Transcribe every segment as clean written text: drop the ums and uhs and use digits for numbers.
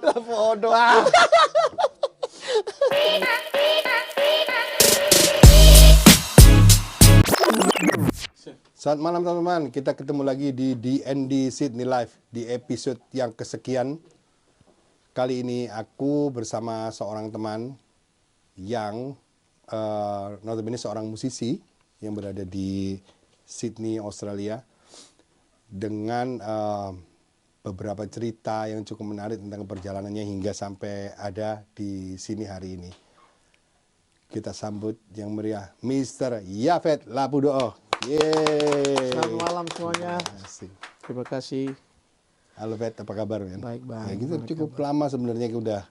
Lapodo. Selamat malam teman-teman, kita ketemu lagi di DND Sydney Live di episode yang kesekian. Kali ini aku bersama seorang teman yang notabene seorang musisi yang berada di Sydney, Australia, dengan beberapa cerita yang cukup menarik tentang perjalanannya hingga sampai ada di sini hari ini. Kita sambut yang meriah Mr. Yafet Lapudo'o. Yeay. Selamat malam semuanya. Terima kasih. Terima kasih. Halo Vet, apa kabar men? Baik bang. Ya, gitu cukup lama sebenarnya udah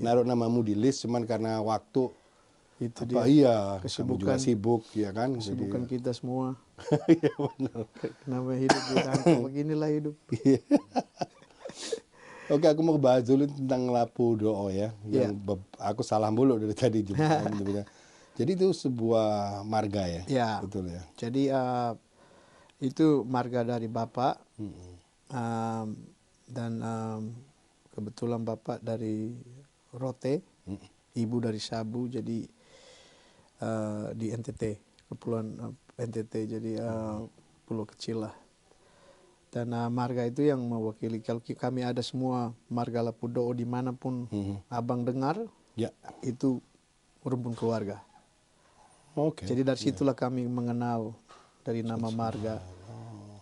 naruh namamu di list, cuman karena waktu Itu apa dia. iya, kamu juga Kesibukan. sibuk ya kan? Kesibukan kita semua. Iya benar. Kenapa hidup dirangkap beginilah hidup. Oke, aku mau bahas dulu tentang Lapudo'o ya. Yang aku salah mulu dari tadi juga. Jadi itu sebuah marga ya? Ya. Betul ya. Jadi itu marga dari bapak. Dan kebetulan bapak dari Rote, ibu dari Sabu, jadi di NTT, Kepulauan NTT, jadi pulau kecil lah. Dan marga itu yang mewakili, kalau kami ada semua marga Lapudo'o dimanapun abang dengar, itu rumpun keluarga. Oke. Jadi dari situlah kami mengenal dari nama marga.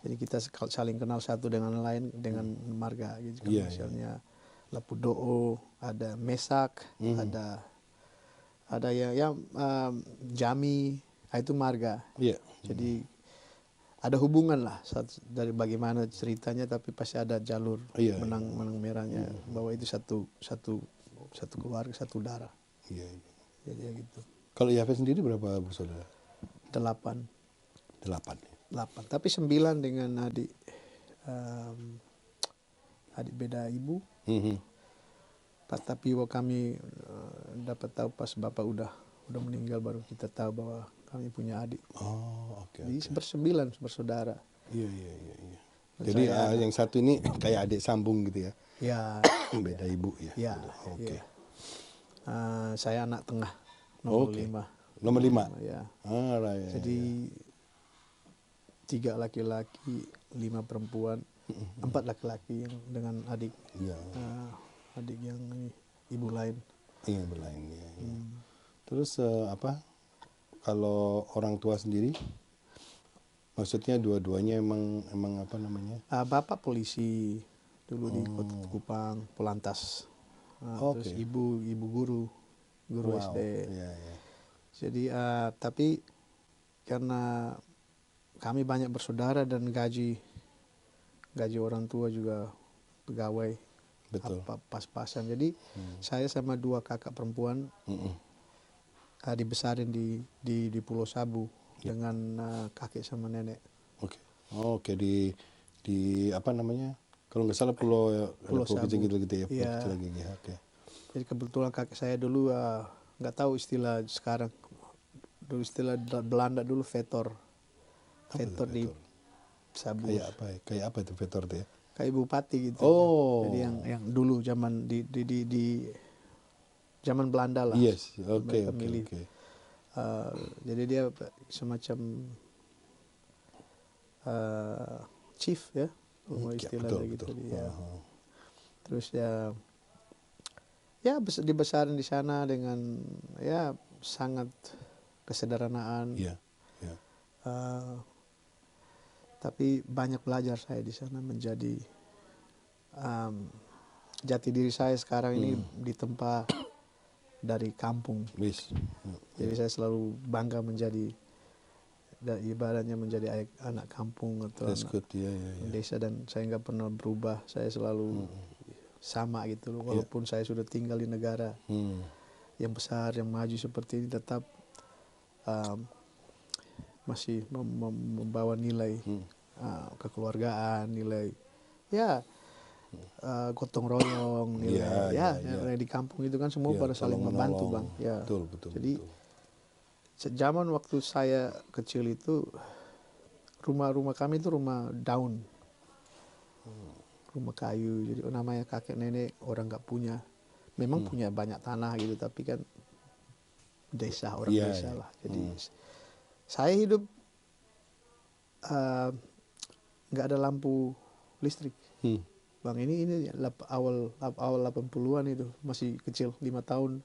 Jadi kita saling kenal satu dengan lain dengan marga. Gitu. Misalnya Lapudo'o, ada Mesak, ada yang Jami, itu marga. Jadi ada hubungan lah dari bagaimana ceritanya, tapi pasti ada jalur benang merahnya bahwa itu satu keluarga, satu darah. Jadi ya gitu. Kalau Yafet sendiri berapa bersaudara? 8. 8. Tapi 9 dengan adik beda ibu. Tapi waktu kami dapat tahu pas bapak udah meninggal, baru kita tahu bahwa kami punya adik. Oh, oke. Jadi bersembilan bersaudara. Iya. Jadi yang satu ini kayak adik sambung gitu ya? Ya. Beda ibu ya? Ya. Oke. Saya anak tengah, nomor 5. Nomor 5? Ya. Right. Jadi 3 laki-laki, 5 perempuan, 4 laki-laki yang dengan adik. Adik yang ibu lain. Iya, berlain ya. Terus kalau orang tua sendiri, maksudnya dua-duanya emang apa namanya? Bapak polisi dulu di Kota Kupang, Polantas. Terus ibu guru SD. Jadi tapi karena kami banyak bersaudara dan gaji orang tua juga pegawai. Betul. Pas-pasan. Jadi saya sama 2 kakak perempuan dibesarin di Pulau Sabu dengan kakek sama nenek. Oke, di apa namanya? Kalau nggak salah pulau Sabu gitu ya. Iya. Oke. Jadi kebetulan kakek saya dulu nggak tahu istilah sekarang. Dulu istilah Belanda dulu vetor. Vetor di Sabu. Kayak apa itu vetor itu ya? Kayak bupati gitu. Jadi yang dulu zaman di zaman Belanda lah. Yes, Mereka milih. Jadi dia semacam chief ya, istilahnya gitu. Ya. Terus ya dibesarin di sana dengan ya sangat kesederhanaan. Tapi banyak belajar saya di sana, menjadi jati diri saya sekarang ini ditempa dari kampung. Jadi saya selalu bangga menjadi, ibaratnya menjadi anak kampung atau anak desa, dan saya nggak pernah berubah. Saya selalu sama gitu loh. Walaupun saya sudah tinggal di negara yang besar, yang maju seperti ini, tetap masih membawa nilai kekeluargaan, nilai gotong royong, nilai di kampung itu kan semua pada saling membantu bang. Betul. Jadi zaman waktu saya kecil itu rumah kami itu rumah daun. rumah kayu. Jadi namanya kakek nenek orang nggak punya, memang punya banyak tanah gitu, tapi kan desa, orang Iya, desa iya. lah. Jadi saya hidup nggak ada lampu listrik. Bang, ini awal 80-an itu, masih kecil, 5 tahun.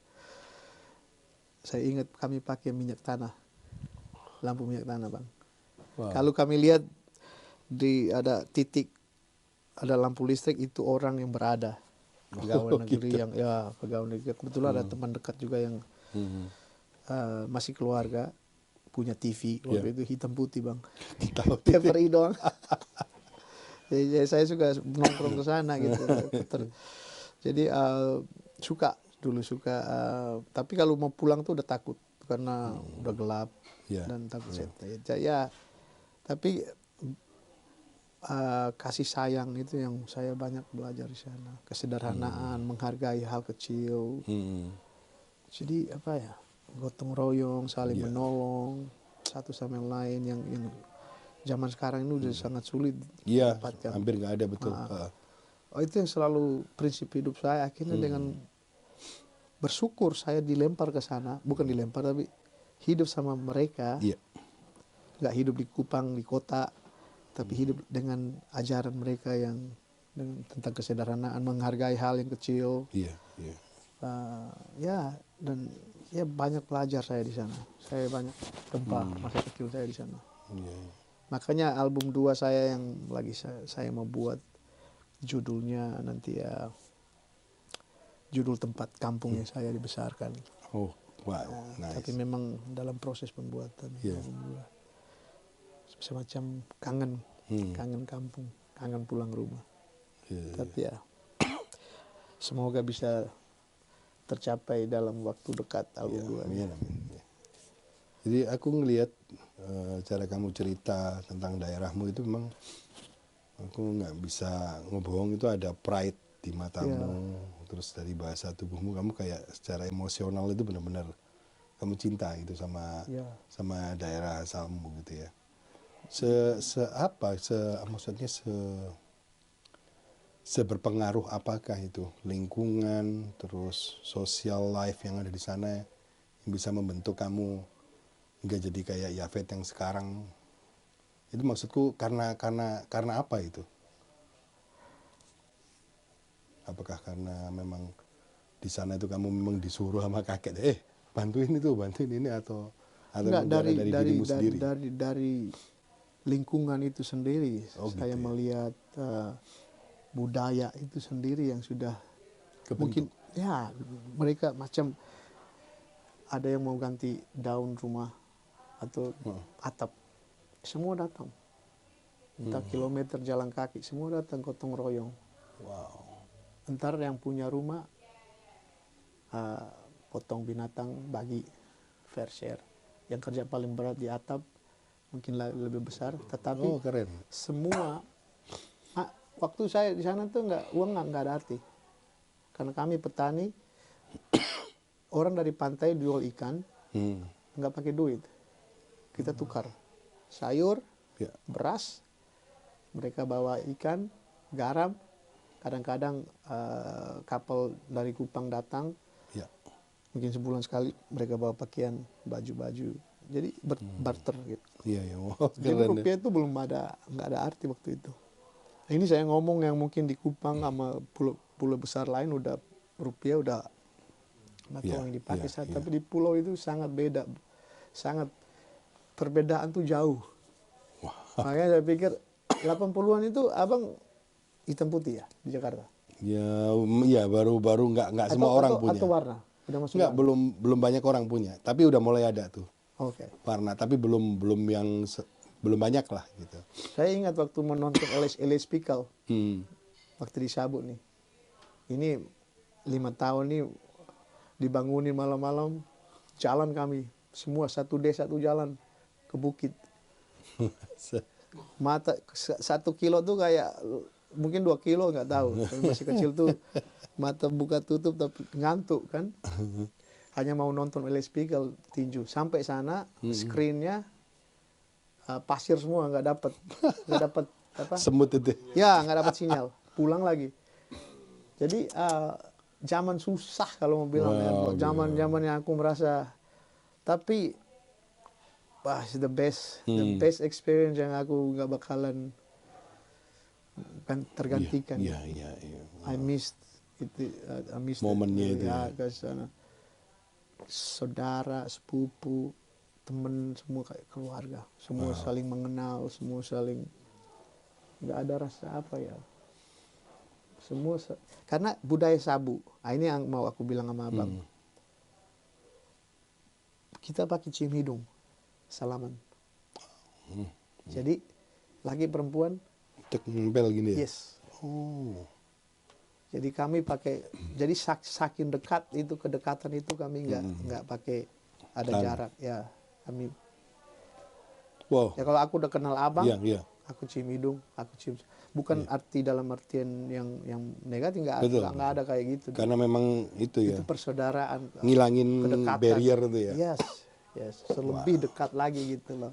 Saya ingat kami pakai minyak tanah, lampu minyak tanah, Bang. Wow. Kalau kami lihat ada titik, ada lampu listrik, itu orang yang berada. Pegawai negeri gitu. yang, ya pegawai negeri. Kebetulan ada teman dekat juga yang masih keluarga, punya TV. Waktu itu hitam putih, Bang. Tahu TVRI doang. Jadi saya suka nongkrong ke sana gitu. Jadi suka tapi kalau mau pulang tuh udah takut karena udah gelap dan takut setan. Ya, tapi kasih sayang itu yang saya banyak belajar di sana. Kesederhanaan, menghargai hal kecil. Jadi apa ya, gotong royong, saling menolong satu sama yang lain, yang zaman sekarang ini udah sangat sulit didapatkan. Hampir nggak ada, betul. Itu yang selalu prinsip hidup saya. Akhirnya dengan bersyukur saya dilempar ke sana, bukan dilempar tapi hidup sama mereka. Nggak hidup di Kupang, di kota, tapi hidup dengan ajaran mereka yang tentang kesederhanaan, menghargai hal yang kecil. Ya, dan ya banyak belajar saya di sana. Saya banyak tempat masa kecil saya di sana. Makanya album 2 saya yang lagi saya mau buat, judulnya nanti ya judul tempat kampung yang saya dibesarkan. Oh, wow, nice. Tapi memang dalam proses pembuatan album 2. Semacam kangen kampung, kangen pulang rumah. Tapi ya semoga bisa tercapai dalam waktu dekat album 2 ini. Jadi aku ngelihat cara kamu cerita tentang daerahmu itu memang aku nggak bisa ngebohong, itu ada pride di matamu. Terus dari bahasa tubuhmu kamu kayak secara emosional itu benar-benar kamu cinta gitu sama daerah asalmu gitu ya. Maksudnya seberpengaruh apakah itu lingkungan, terus social life yang ada di sana yang bisa membentuk kamu hingga jadi kayak Yafet yang sekarang? Itu maksudku karena apa itu? Apakah karena memang di sana itu kamu memang disuruh sama kakek, bantuin ini atau Enggak, dari dirimu sendiri? Dari lingkungan itu sendiri. Saya gitu melihat budaya itu sendiri yang sudah kebentuk. Mungkin ya mereka macam ada yang mau ganti daun rumah atau atap, semua datang. Entah kilometer jalan kaki, semua datang gotong royong. Wow. Entar yang punya rumah potong binatang, bagi fair share. Yang kerja paling berat di atap mungkin lebih besar, tetapi keren. semua waktu saya di sana tuh uang nggak ada arti, karena kami petani. Orang dari pantai jual ikan nggak pakai duit, kita tukar sayur, beras, mereka bawa ikan, garam, kadang-kadang kapal dari Kupang datang, mungkin sebulan sekali mereka bawa pakaian, baju-baju, jadi barter gitu. Wow, jadi rupiah itu belum nggak ada arti waktu itu. Ini saya ngomong yang mungkin di Kupang sama pulau besar lain udah rupiah udah nggak tahu yang dipakai tapi di pulau itu sangat beda, sangat perbedaan tuh jauh. Makanya saya pikir 80-an itu abang hitam putih ya di Jakarta? Ya baru nggak semua orang punya. Atau warna? Udah masuk nggak, belum banyak orang punya, tapi udah mulai ada tuh. Warna, tapi belum banyak lah gitu. Saya ingat waktu menonton Elias Pikal, waktu di Sabut nih. Ini 5 tahun nih dibangunin malam-malam, jalan kami semua satu desa satu jalan ke bukit. Mata 1 kilo tuh kayak mungkin 2 kilo nggak tahu. Tapi masih kecil tuh mata buka tutup tapi ngantuk kan. Hanya mau nonton Elias Pikal tinju. Sampai sana screennya pasir semua, nggak dapat apa? Semut itu. Ya nggak dapat sinyal. pulang lagi. Jadi zaman susah kalau mau bilang ya. Wow, Zaman yang aku merasa, tapi wah, it's the best experience yang aku nggak bakalan tergantikan. Iya. I missed itu, I missed Momennya itu ya, ke sana. Saudara, sepupu, temen, semua kayak keluarga, semua saling mengenal, semua saling, nggak ada rasa apa ya, semua karena budaya Sabu. Ini yang mau aku bilang sama abang. Kita pakai cium hidung, salaman. Jadi laki perempuan, nempel gini ya. yes. Jadi kami pakai, jadi saking dekat itu, kedekatan itu kami nggak pakai ada jarak ya. Kami, ya kalau aku udah kenal abang, aku cium hidung, aku cium. Bukan arti dalam artian yang negatif, nggak ada kayak gitu. Karena memang itu ya. Itu persaudaraan. Ngilangin kedekatan. barrier itu ya. Yes, lebih dekat lagi gitu loh.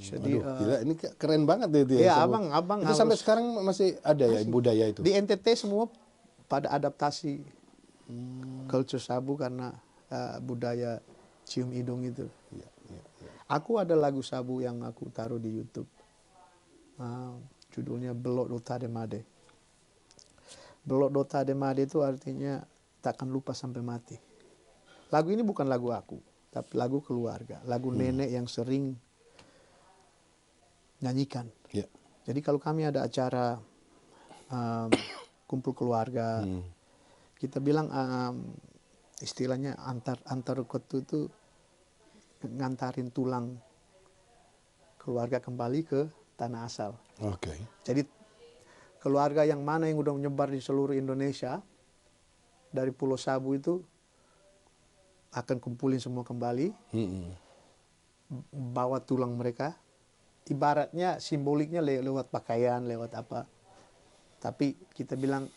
Jadi gila, ini keren banget itu ya. Iya, abang itu sampai sekarang masih ada ya budaya itu. Di NTT semua pada adaptasi culture Sabu karena budaya cium hidung itu. Iya. Aku ada lagu Sabu yang aku taruh di YouTube. Judulnya Belok Dota de Made. Belok Dota de Made itu artinya takkan lupa sampai mati. Lagu ini bukan lagu aku, tapi lagu keluarga, lagu nenek yang sering nyanyikan. Yeah. Jadi kalau kami ada acara kumpul keluarga, kita bilang istilahnya antar kotu itu ngantarin tulang keluarga kembali ke tanah asal. Jadi keluarga yang mana yang udah menyebar di seluruh Indonesia dari Pulau Sabu itu akan kumpulin semua kembali, bawa tulang mereka. Ibaratnya simboliknya lewat pakaian, lewat apa. Tapi kita bilang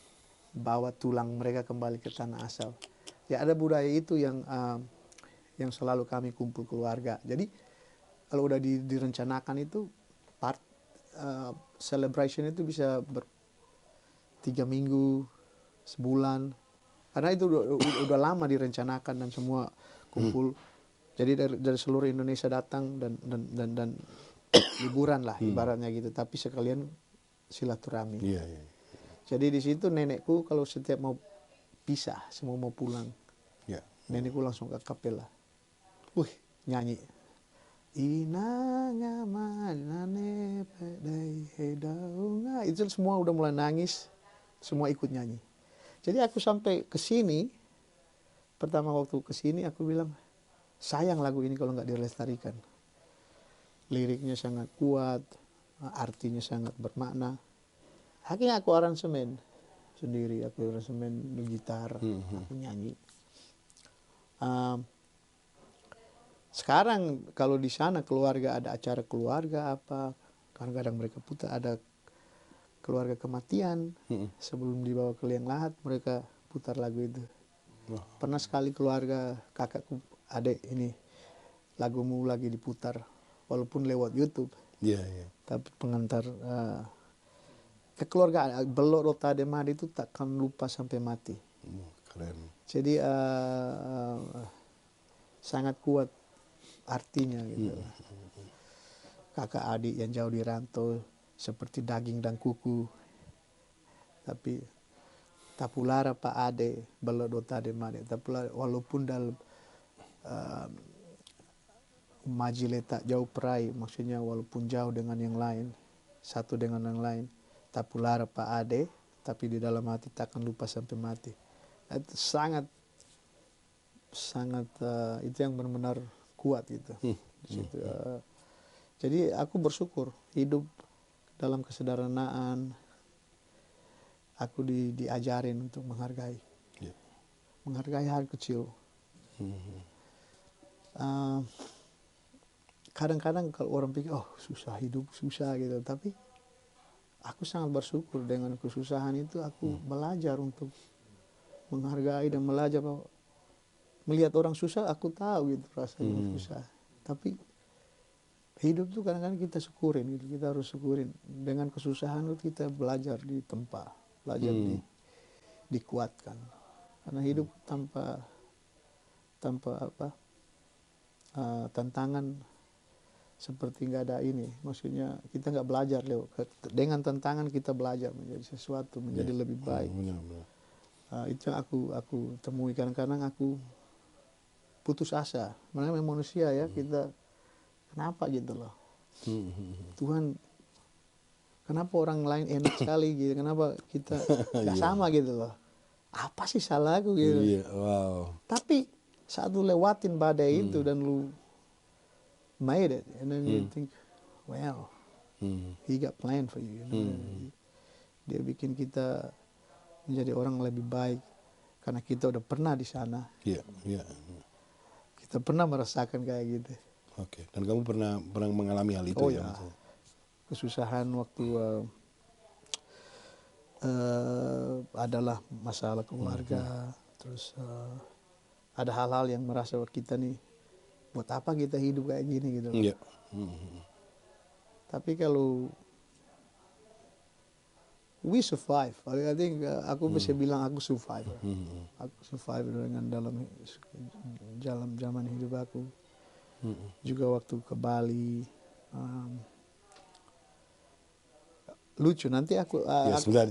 bawa tulang mereka kembali ke tanah asal. Ya ada budaya itu yang selalu kami kumpul keluarga. Jadi kalau udah direncanakan itu celebration itu bisa 3 minggu, sebulan. Karena itu udah lama direncanakan dan semua kumpul. Jadi dari seluruh Indonesia datang dan liburan lah ibaratnya gitu, tapi sekalian silaturahmi. Jadi di situ nenekku kalau setiap mau pisah, semua mau pulang, nenekku langsung ke kapela, nyanyi. Itu semua udah mulai nangis, semua ikut nyanyi. Jadi aku sampai ke sini, pertama waktu ke sini aku bilang, sayang lagu ini kalau nggak dilestarikan. Liriknya sangat kuat, artinya sangat bermakna. Akhirnya aku aransemen sendiri, aku aransemen gitar, aku nyanyi. Sekarang kalau di sana keluarga ada acara keluarga apa, kadang-kadang mereka putar, ada keluarga kematian, sebelum dibawa ke liang lahat mereka putar lagu itu. Pernah sekali keluarga kakakku, adik ini, lagumu lagi diputar. Walaupun lewat YouTube, tapi pengantar kekeluargaan Belok Dota de Made itu takkan lupa sampai mati. Keren. Jadi sangat kuat artinya gitu. Kakak adik yang jauh di rantau seperti daging dan kuku, tapi tapulara Pak Ade Belok Dota de Made. Tapulara walaupun dalam maji letak jauh perai, maksudnya walaupun jauh dengan yang lain, satu dengan yang lain, tapulara Pak Ade, tapi di dalam hati takkan lupa sampai mati. Itu sangat itu yang benar-benar kuat gitu. Jadi aku bersyukur hidup dalam kesederhanaan. Aku diajarin untuk menghargai, menghargai hal kecil. Kadang-kadang kalau orang pikir, susah hidup, susah gitu. Tapi aku sangat bersyukur dengan kesusahan itu aku belajar untuk menghargai dan belajar bahwa melihat orang susah aku tahu gitu rasanya susah. Tapi hidup tuh kadang-kadang kita syukurin gitu. Kita harus syukurin. Dengan kesusahan itu kita belajar di tempat. belajar dikuatkan. Karena hidup tanpa tantangan seperti nggak ada ini. Maksudnya kita nggak belajar dengan tantangan kita belajar menjadi sesuatu, menjadi lebih baik. Itu yang aku temui. Kadang-kadang aku putus asa. Memang manusia ya, kita kenapa gitu loh. Tuhan, kenapa orang lain enak sekali gitu, kenapa kita nggak sama gitu loh. Apa sih salahku gitu. Tapi saat lu lewatin badai itu dan lu made it, and then you think, well, he got plan for you. Dia bikin kita menjadi orang lebih baik karena kita udah pernah di sana. Kita pernah merasakan kayak gitu. Oke. Dan kamu pernah mengalami hal itu ya? Kesusahan waktu adalah masalah keluarga, terus ada hal-hal yang merasa kita nih, buat apa kita hidup kayak gini gitu. Tapi kalau we survive, I think aku bisa bilang aku survive. Aku survive dengan dalam zaman hidup aku. Juga waktu ke Bali. Lucu nanti aku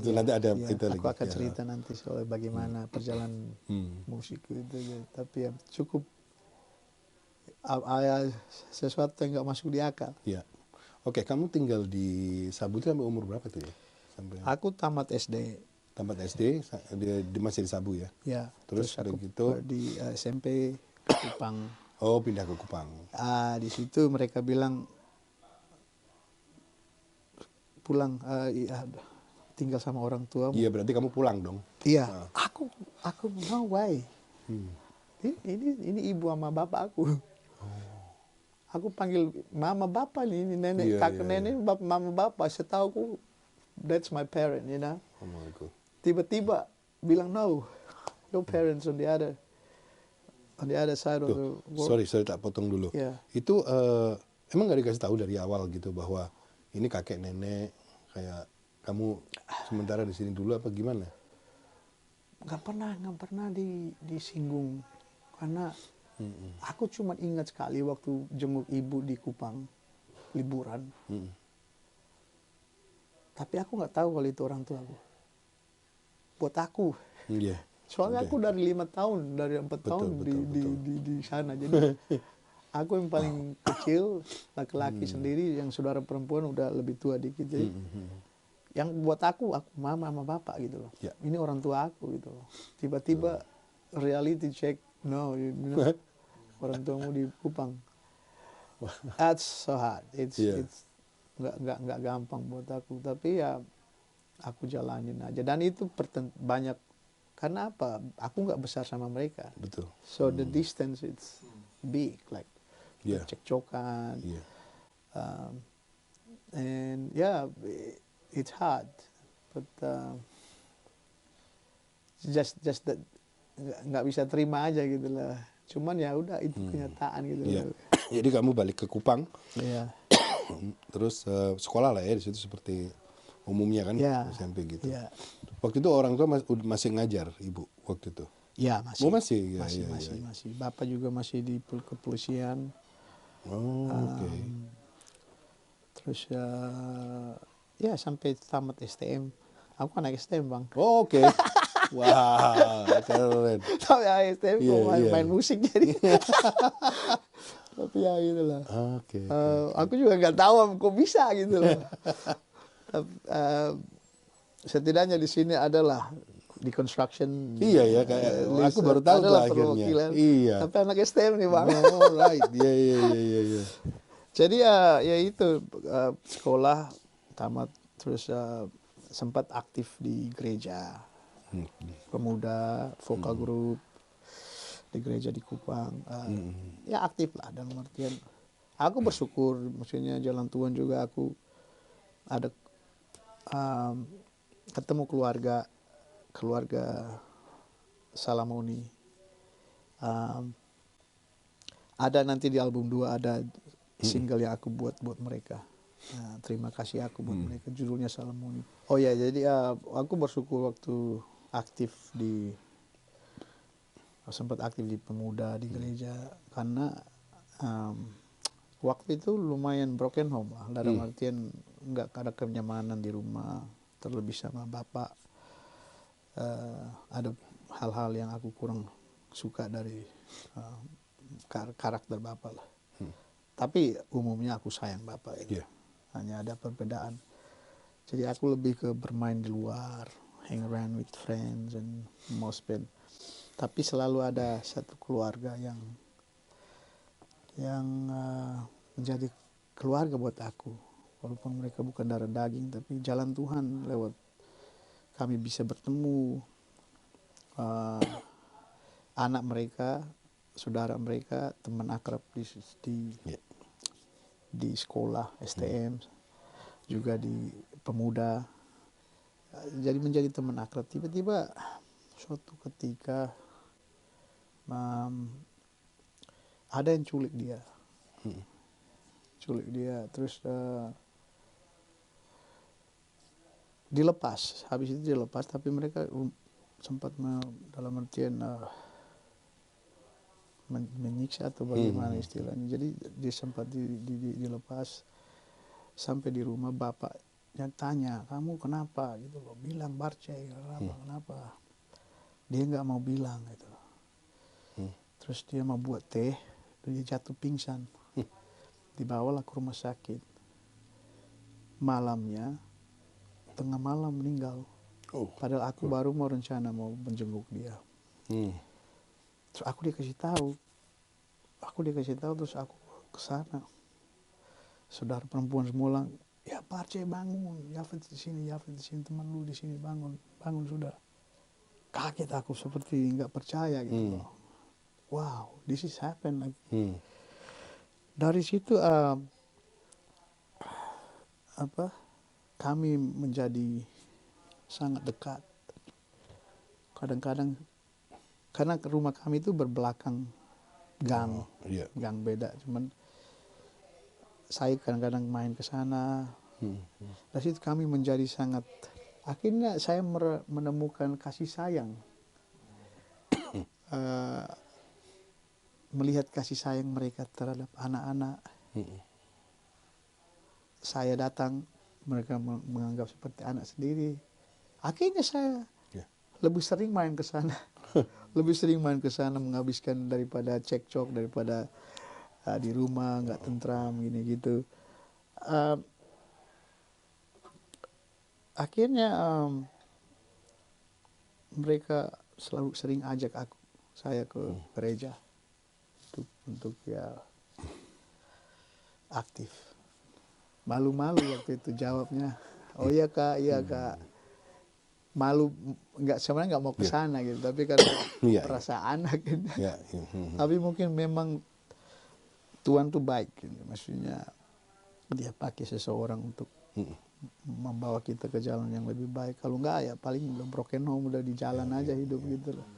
nanti ada itu aku lagi. akan cerita nanti soal bagaimana perjalanan musik itu. Tapi ya cukup sesuatu yang nggak masuk di akal. Oke, kamu tinggal di Sabu itu sampai umur berapa tuh ya? Aku tamat SD. Tamat SD, masih di Sabu ya? Ya. Terus udah aku gitu di SMP ke Kupang. Oh, pindah ke Kupang. Di situ mereka bilang pulang, tinggal sama orang tua. Iya, berarti kamu pulang dong? Iya. Aku no way. Ini ibu sama bapak aku. Aku panggil mama bapak nih, ini nenek, kakek nenek, mama bapak. Setauku that's my parent, you know. Oh my God. Tiba-tiba bilang no, your parents on the other side of the world. Sorry tak potong dulu. Itu emang nggak dikasih tahu dari awal gitu bahwa ini kakek nenek, kayak kamu sementara di sini dulu apa gimana? Nggak pernah disinggung karena aku cuma ingat sekali waktu jenguk ibu di Kupang liburan. Tapi aku nggak tahu kalau itu orang tua aku. Buat aku. Soalnya aku dari 5 tahun, dari 4 tahun di sana. Jadi aku yang paling kecil, laki-laki sendiri, yang saudara perempuan udah lebih tua dikit. Jadi yang buat aku mama sama bapak gitu loh. Ini orang tua aku gitu loh. Tiba-tiba reality check, no, you know, orang tuamu di Kupang. That's so hard. It's nggak gampang buat aku, tapi ya aku jalanin aja. Dan itu banyak karena apa? Aku nggak besar sama mereka. Betul. So the distance it's big, like cekcokan. And it's hard, but just that nggak bisa terima aja gitu lah. Cuman ya udah itu kenyataan gitu. Jadi kamu balik ke Kupang. Iya. Terus sekolah lah ya di situ seperti umumnya kan, SMP gitu. Waktu itu orang tua masih ngajar ibu waktu itu. Ya masih. Oh, masih. Masih. Bapak juga masih di kepolisian. Oke. Terus sampai tamat STM. Aku anak STM bang. Oh, oke. Wah, keren. Sampai STM main musik jadi. Tapi ya gitulah. Aku juga nggak tahu kok bisa gitu loh. Setidaknya di sini adalah di construction. Iya ya, kayak aku baru tahu tuh akhirnya. Iya. Tapi anak STM nih bang. Oh right, iya. Jadi ya itu sekolah tamat, terus sempat aktif di gereja pemuda, vokal group di gereja di Kupang. Ya aktif lah dalam artian. Aku bersyukur, maksudnya jalan Tuhan juga aku ada ketemu keluarga Salamoni. Ada nanti di album 2 ada single yang aku buat mereka. terima kasih aku buat mereka. Judulnya Salamoni. Oh ya, jadi aku bersyukur waktu sempat aktif di pemuda di gereja, karena waktu itu lumayan broken home lah, dalam artian nggak ada kenyamanan di rumah, terlebih sama bapak. Ada hal-hal yang aku kurang suka dari karakter bapak lah. Tapi umumnya aku sayang bapak itu. Hanya ada perbedaan. Jadi aku lebih ke bermain di luar, hang around with friends and more spend. Tapi selalu ada satu keluarga yang menjadi keluarga buat aku. Walaupun mereka bukan darah daging, tapi jalan Tuhan lewat kami bisa bertemu. Anak mereka, saudara mereka, teman akrab di sekolah STM, juga di pemuda. Jadi menjadi teman akrab. Tiba-tiba suatu ketika ada yang culik dia. Terus dilepas. Habis itu dilepas, tapi mereka sempat dalam artian menyiksa atau bagaimana istilahnya. Jadi dia sempat dilepas. Sampai di rumah bapaknya tanya, kamu kenapa gitu loh, bilang Barcay kenapa. Dia nggak mau bilang gitu. Terus dia mau buat teh, dia jatuh pingsan. Dibawalah ke rumah sakit. Malamnya, tengah malam meninggal. Padahal aku baru mau rencana mau menjenguk dia. Terus aku dikasih tahu terus aku ke sana. Saudara perempuan semula, ya Barcay bangun, Yafet di sini, teman lu di sini, bangun sudah. Kaget aku seperti nggak percaya gitu loh. Wow, this is happen like. Dari situ kami menjadi sangat dekat. Kadang-kadang karena rumah kami itu berbelakang gang, gang beda, cuman saya kadang-kadang main ke sana. Dari situ kami menjadi sangat, akhirnya saya menemukan kasih sayang. Melihat kasih sayang mereka terhadap anak-anak. Saya datang, mereka menganggap seperti anak sendiri. Akhirnya saya lebih sering main ke sana. Menghabiskan daripada cekcok, daripada di rumah nggak tentram gini gitu. Akhirnya mereka selalu sering ajak saya ke gereja untuk ya aktif. Malu-malu waktu itu jawabnya, oh iya kak, malu, sebenarnya nggak mau ke sana gitu, tapi karena perasaan akhirnya. Tapi mungkin memang Tuhan tuh baik gitu. Maksudnya dia pakai seseorang untuk membawa kita ke jalan yang lebih baik. Kalau enggak ya paling udah broken home, udah di jalan aja hidup gitu loh.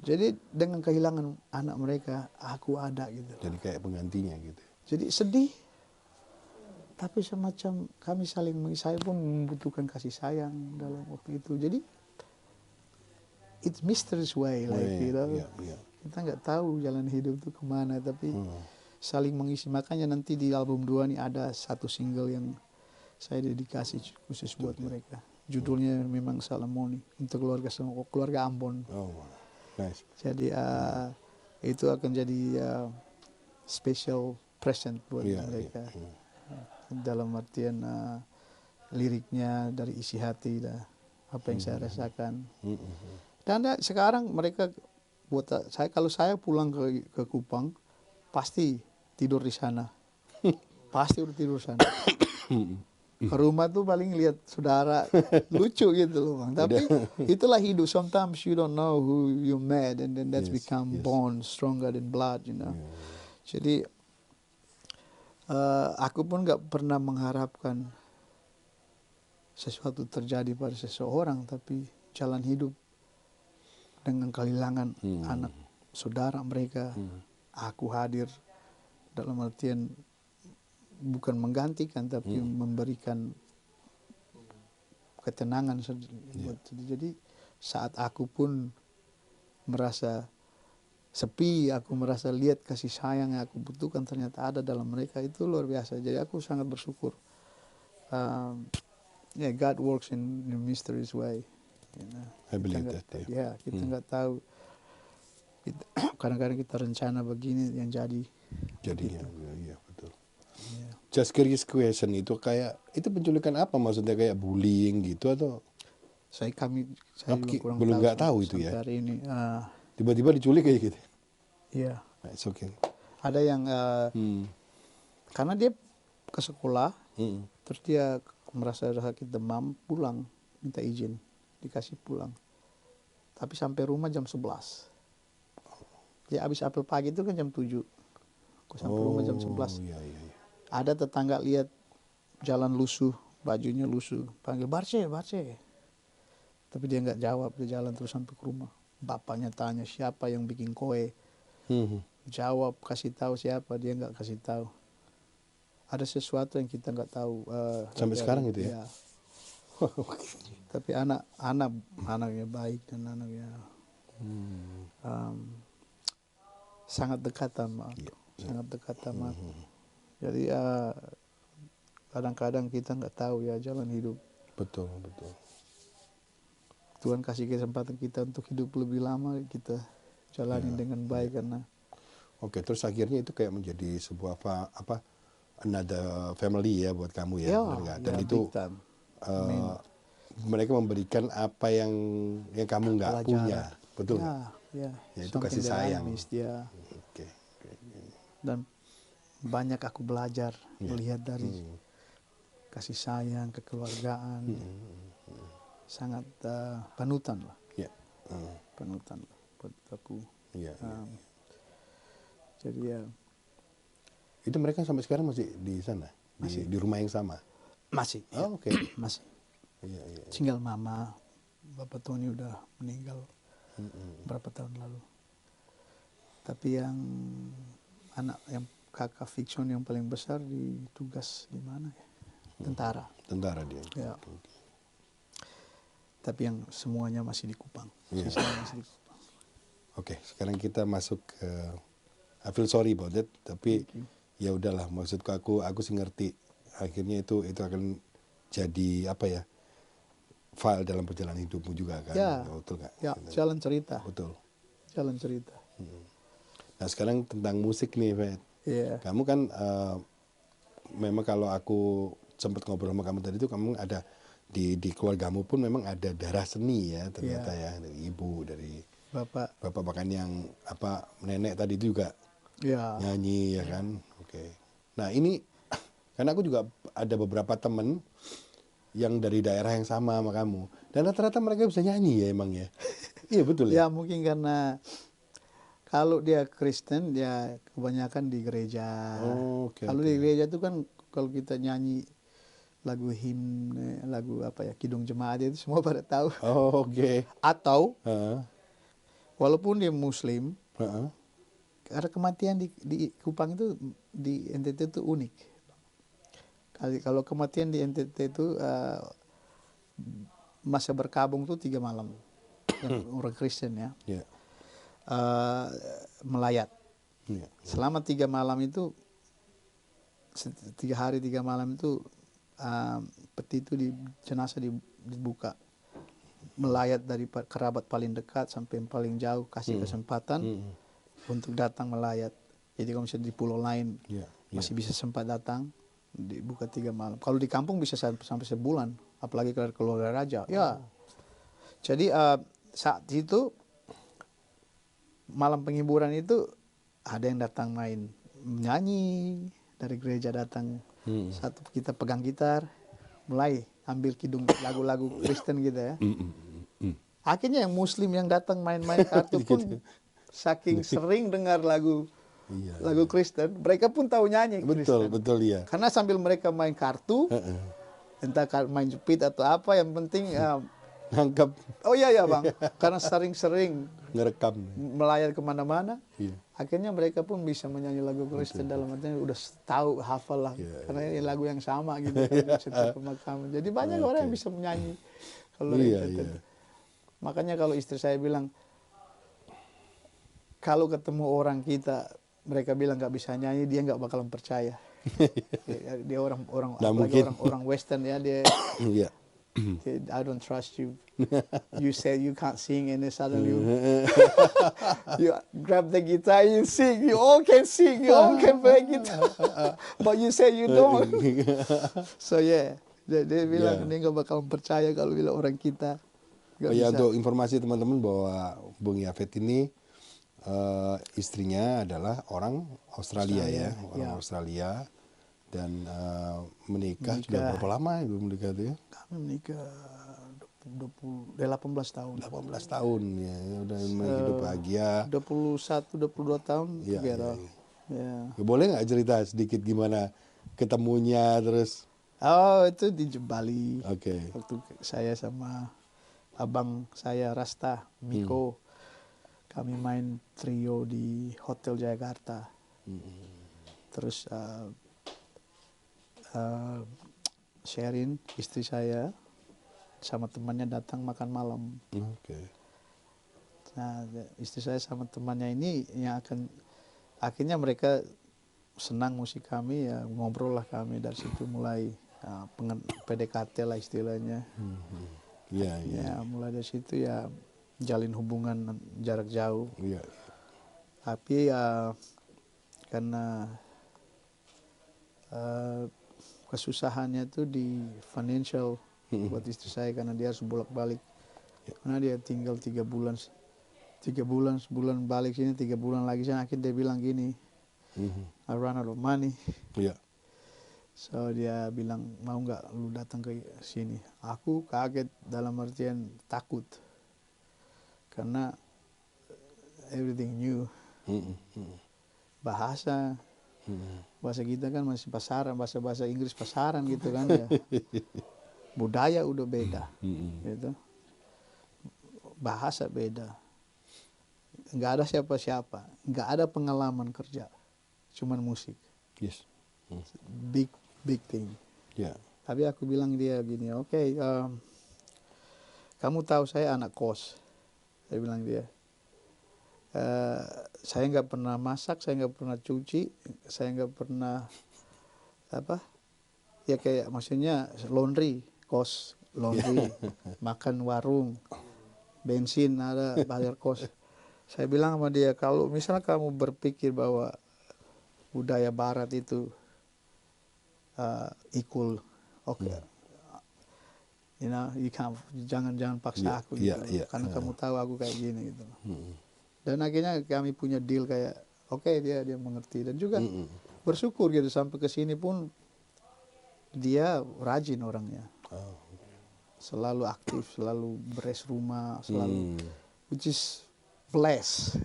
Jadi dengan kehilangan anak mereka, aku ada gitu. Jadi kayak penggantinya gitu. Jadi sedih, tapi semacam saya pun membutuhkan kasih sayang dalam waktu itu. Jadi it's mysterious way, like you know. Kita nggak tahu jalan hidup itu kemana, tapi saling mengisi. Makanya nanti di album 2 ini ada satu single yang saya dedikasi khusus buat mereka. Judulnya memang Salamoni, untuk keluarga Ambon. Nice. Jadi itu akan jadi special present buat mereka. Dalam artian liriknya dari isi hati dah, apa yang saya rasakan. Dan sekarang mereka buat saya, kalau saya pulang ke Kupang pasti tidur di sana. Pasti udah tidur sana. Ke rumah tuh paling lihat saudara, lucu gitu loh Bang. Tapi itulah hidup. Sometimes you don't know who you met, and then that's become bond stronger than blood, you know. Jadi aku pun nggak pernah mengharapkan sesuatu terjadi pada seseorang, tapi jalan hidup dengan kehilangan anak saudara mereka, aku hadir dalam artian bukan menggantikan tapi memberikan ketenangan. Jadi saat aku pun merasa sepi, aku merasa lihat kasih sayang yang aku butuhkan ternyata ada dalam mereka, itu luar biasa. Jadi aku sangat bersyukur. God works in mysterious way. I believe that. Kita nggak tahu. Kadang-kadang kita rencana begini yang jadi. Jadinya, iya betul. Yeah. Just curious question, itu kayak itu penculikan apa maksudnya, kayak bullying gitu atau? Saya juga belum nggak tahu itu ya. Hari ini. Tiba-tiba diculik kayak gitu. Iya. Nah, it's okay. Ada yang karena dia ke sekolah, terus dia merasa sakit demam, pulang minta izin, dikasih pulang. Tapi sampai rumah jam 11. Dia habis apel pagi itu kan jam 7. Aku sampai rumah jam 11. Iya. Ada tetangga lihat jalan lusuh, bajunya lusuh, panggil Barce. Tapi dia nggak jawab, dia jalan terus sampai ke rumah. Bapaknya tanya siapa yang bikin kue. Jawab, kasih tahu siapa, dia nggak kasih tahu. Ada sesuatu yang kita nggak tahu. Sampai sekarang gitu ya? Tapi anaknya baik dan anaknya sangat dekat sama aku. Sangat dekat sama aku. Jadi kadang-kadang kita nggak tahu ya jalan hidup. Betul. Tuhan kasih kesempatan kita untuk hidup lebih lama, kita jalanin dengan baik karena. Oke, terus akhirnya itu kayak menjadi sebuah another family ya buat kamu ya, dan itu mereka memberikan apa yang kamu nggak punya, betul? Ya, itu kasih sayang. Oke. Dan banyak aku belajar melihat dari kasih sayang, kekeluargaan, sangat panutan lah. Panutan lah buat aku. Jadi ya. Itu mereka sampai sekarang masih di sana, di rumah yang sama. Masih. Oh, oke. Masih. Iya. Tinggal mama, Bapak Tony udah meninggal berapa tahun lalu. Tapi yang kakak Fiction yang paling besar ditugas di mana ya? Tentara. Tentara dia. Ya. Okay. Tapi yang semuanya masih di Kupang. Oke, sekarang kita masuk ke I feel sorry about that, tapi ya udahlah, maksudku aku sih ngerti. Akhirnya itu akan jadi file dalam perjalanan hidupmu juga kan. Ya, betul nggak? Ya, jalan cerita. Betul. Jalan cerita. Nah sekarang tentang musik nih, Fed. Yeah. Kamu kan memang kalau aku sempat ngobrol sama kamu tadi itu, kamu ada di keluargamu pun memang ada darah seni ya ternyata ya, dari ibu, dari bapak bahkan yang nenek tadi itu juga nyanyi ya kan. Oke. Nah ini karena aku juga ada beberapa temen yang dari daerah yang sama kamu, dan rata-rata mereka bisa nyanyi ya emang ya. Iya betul ya. Ya mungkin karena kalau dia Kristen dia kebanyakan di gereja. Kalau di gereja itu kan kalau kita nyanyi lagu himne, lagu Kidung Jemaat itu semua pada tahu. Atau walaupun dia Muslim, karena kematian di Kupang itu di NTT itu unik. Kalau kematian di NTT itu masa berkabung itu 3 malam, yang orang Kristen ya, melayat. Selama 3 malam itu, 3 hari 3 malam itu peti itu jenazah dibuka, melayat dari kerabat paling dekat sampai yang paling jauh, kasih kesempatan untuk datang melayat. Jadi kalau misalnya di pulau lain masih bisa sempat datang, dibuka 3 malam. Kalau di kampung bisa sampai sebulan, apalagi kalau keluarga raja. Ya. Jadi saat itu malam penghiburan itu ada yang datang main nyanyi dari gereja datang. Satu kita pegang gitar, mulai ambil kidung lagu-lagu Kristen gitu ya. Akhirnya yang Muslim yang datang main-main kartu pun saking sering dengar lagu Kristen, mereka pun tahu nyanyi Kristen. Betul ya. Karena sambil mereka main kartu, entah main jepit atau apa, yang penting nangkap, Oh iya ya bang, karena sering-sering ngerekam. melayar kemana-mana, Iya. akhirnya mereka pun bisa menyanyi lagu Kristen dalam artinya udah tahu, hafal lah, Iya, karena ini lagu yang sama gitu kan setiap pemakaman. Jadi banyak orang yang bisa menyanyi kalau Iya, rentetan. iya. Makanya kalau istri saya bilang, kalau ketemu orang kita, mereka bilang nggak bisa nyanyi, dia nggak bakalan percaya. Dia orang Nah, apalagi mungkin. orang Western ya, dia Iya. I don't trust you. You said you can't sing and then suddenly you grab the guitar, you sing, you all can sing, you all can play guitar. But you say you don't. So yeah, dia bilang dia nggak bakal percaya kalau bilang orang kita nggak Oh ya, bisa. untuk informasi teman-teman bahwa Bung Yafet ini istrinya adalah orang Australia ya, orang Australia, dan menikah sudah berapa lama Ibu menikah itu ya? Kami menikah 18 tahun. 18 tahun ya, udah hidup bahagia. 21, 22 tahun Iya, together. iya. Ya. Ya, boleh nggak cerita sedikit gimana ketemunya terus? Oh, itu di Bali. Oke. Waktu saya sama abang saya Rasta, Miko, kami main trio di Hotel Jakarta. Terus Sherin, istri saya, sama temannya datang makan malam. Oke. Nah, istri saya sama temannya ini yang akhirnya mereka senang musik kami, ya ngobrol lah kami dari situ mulai PDKT lah istilahnya. Iya, iya. Ya mulai dari situ ya jalin hubungan jarak jauh. Iya. Tapi ya karena kesusahannya tuh di financial buat istri saya, karena dia harus bolak-balik. Karena dia tinggal 3 bulan, sebulan balik sini, 3 bulan lagi sana. Akhirnya dia bilang gini, I run out of money. Iya. So dia bilang, mau nggak lu datang ke sini? Aku kaget dalam artian takut, karena everything new. Bahasa kita kan masih pasaran, bahasa Inggris pasaran gitu kan ya. Budaya udah beda, gitu. Bahasa beda. Nggak ada siapa-siapa, nggak ada pengalaman kerja, cuman musik. Yes. Big thing. Ya. Tapi aku bilang dia gini, oke, kamu tahu saya anak kos. Saya bilang dia, saya nggak pernah masak, saya nggak pernah cuci, saya nggak pernah ya kayak maksudnya laundry, kos laundry, makan warung, bensin ada, bayar kos. Saya bilang sama dia, kalau misalnya kamu berpikir bahwa budaya Barat itu equal, okay. You know, jangan paksa aku gitu, karena kamu tahu aku kayak gini gitu. Dan akhirnya kami punya deal kayak, oke, dia mengerti, dan juga bersyukur gitu sampai ke sini pun dia rajin orangnya, selalu aktif, selalu beres rumah, selalu, which is blessed.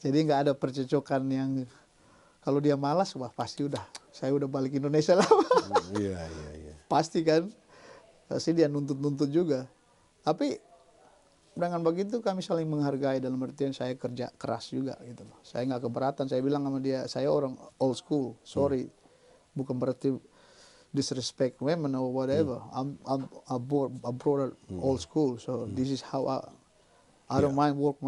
Jadi nggak ada percecokan yang kalau dia malas, wah pasti saya udah balik Indonesia lah. Iya. Pasti kan, pasti dia nuntut juga. Tapi dengan begitu kami saling menghargai, dalam artian saya kerja keras juga gitu loh. Saya nggak keberatan, saya bilang sama dia, saya orang old school, sorry, bukan berarti disrespect women or whatever. I brought old school, so this is how I don't mind work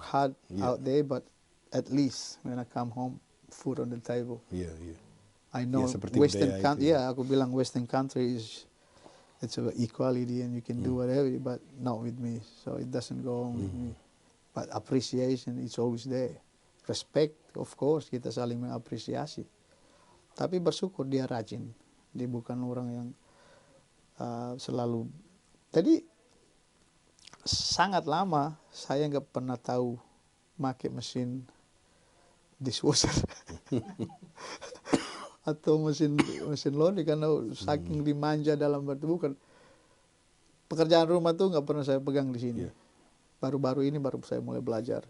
hard out there, but at least when I come home, food on the table. Iya. I know Western country, aku bilang Western country it's about equality and you can do whatever, but not with me. So it doesn't go on with me. But appreciation, it's always there. Respect, of course, kita saling mengapresiasi. Tapi bersyukur dia rajin. Dia bukan orang yang selalu. Jadi sangat lama saya nggak pernah tahu pakai mesin dishwasher atau mesin laundry, karena saking dimanja dalam arti bukan pekerjaan rumah tuh nggak pernah saya pegang di sini. Baru-baru ini baru saya mulai belajar.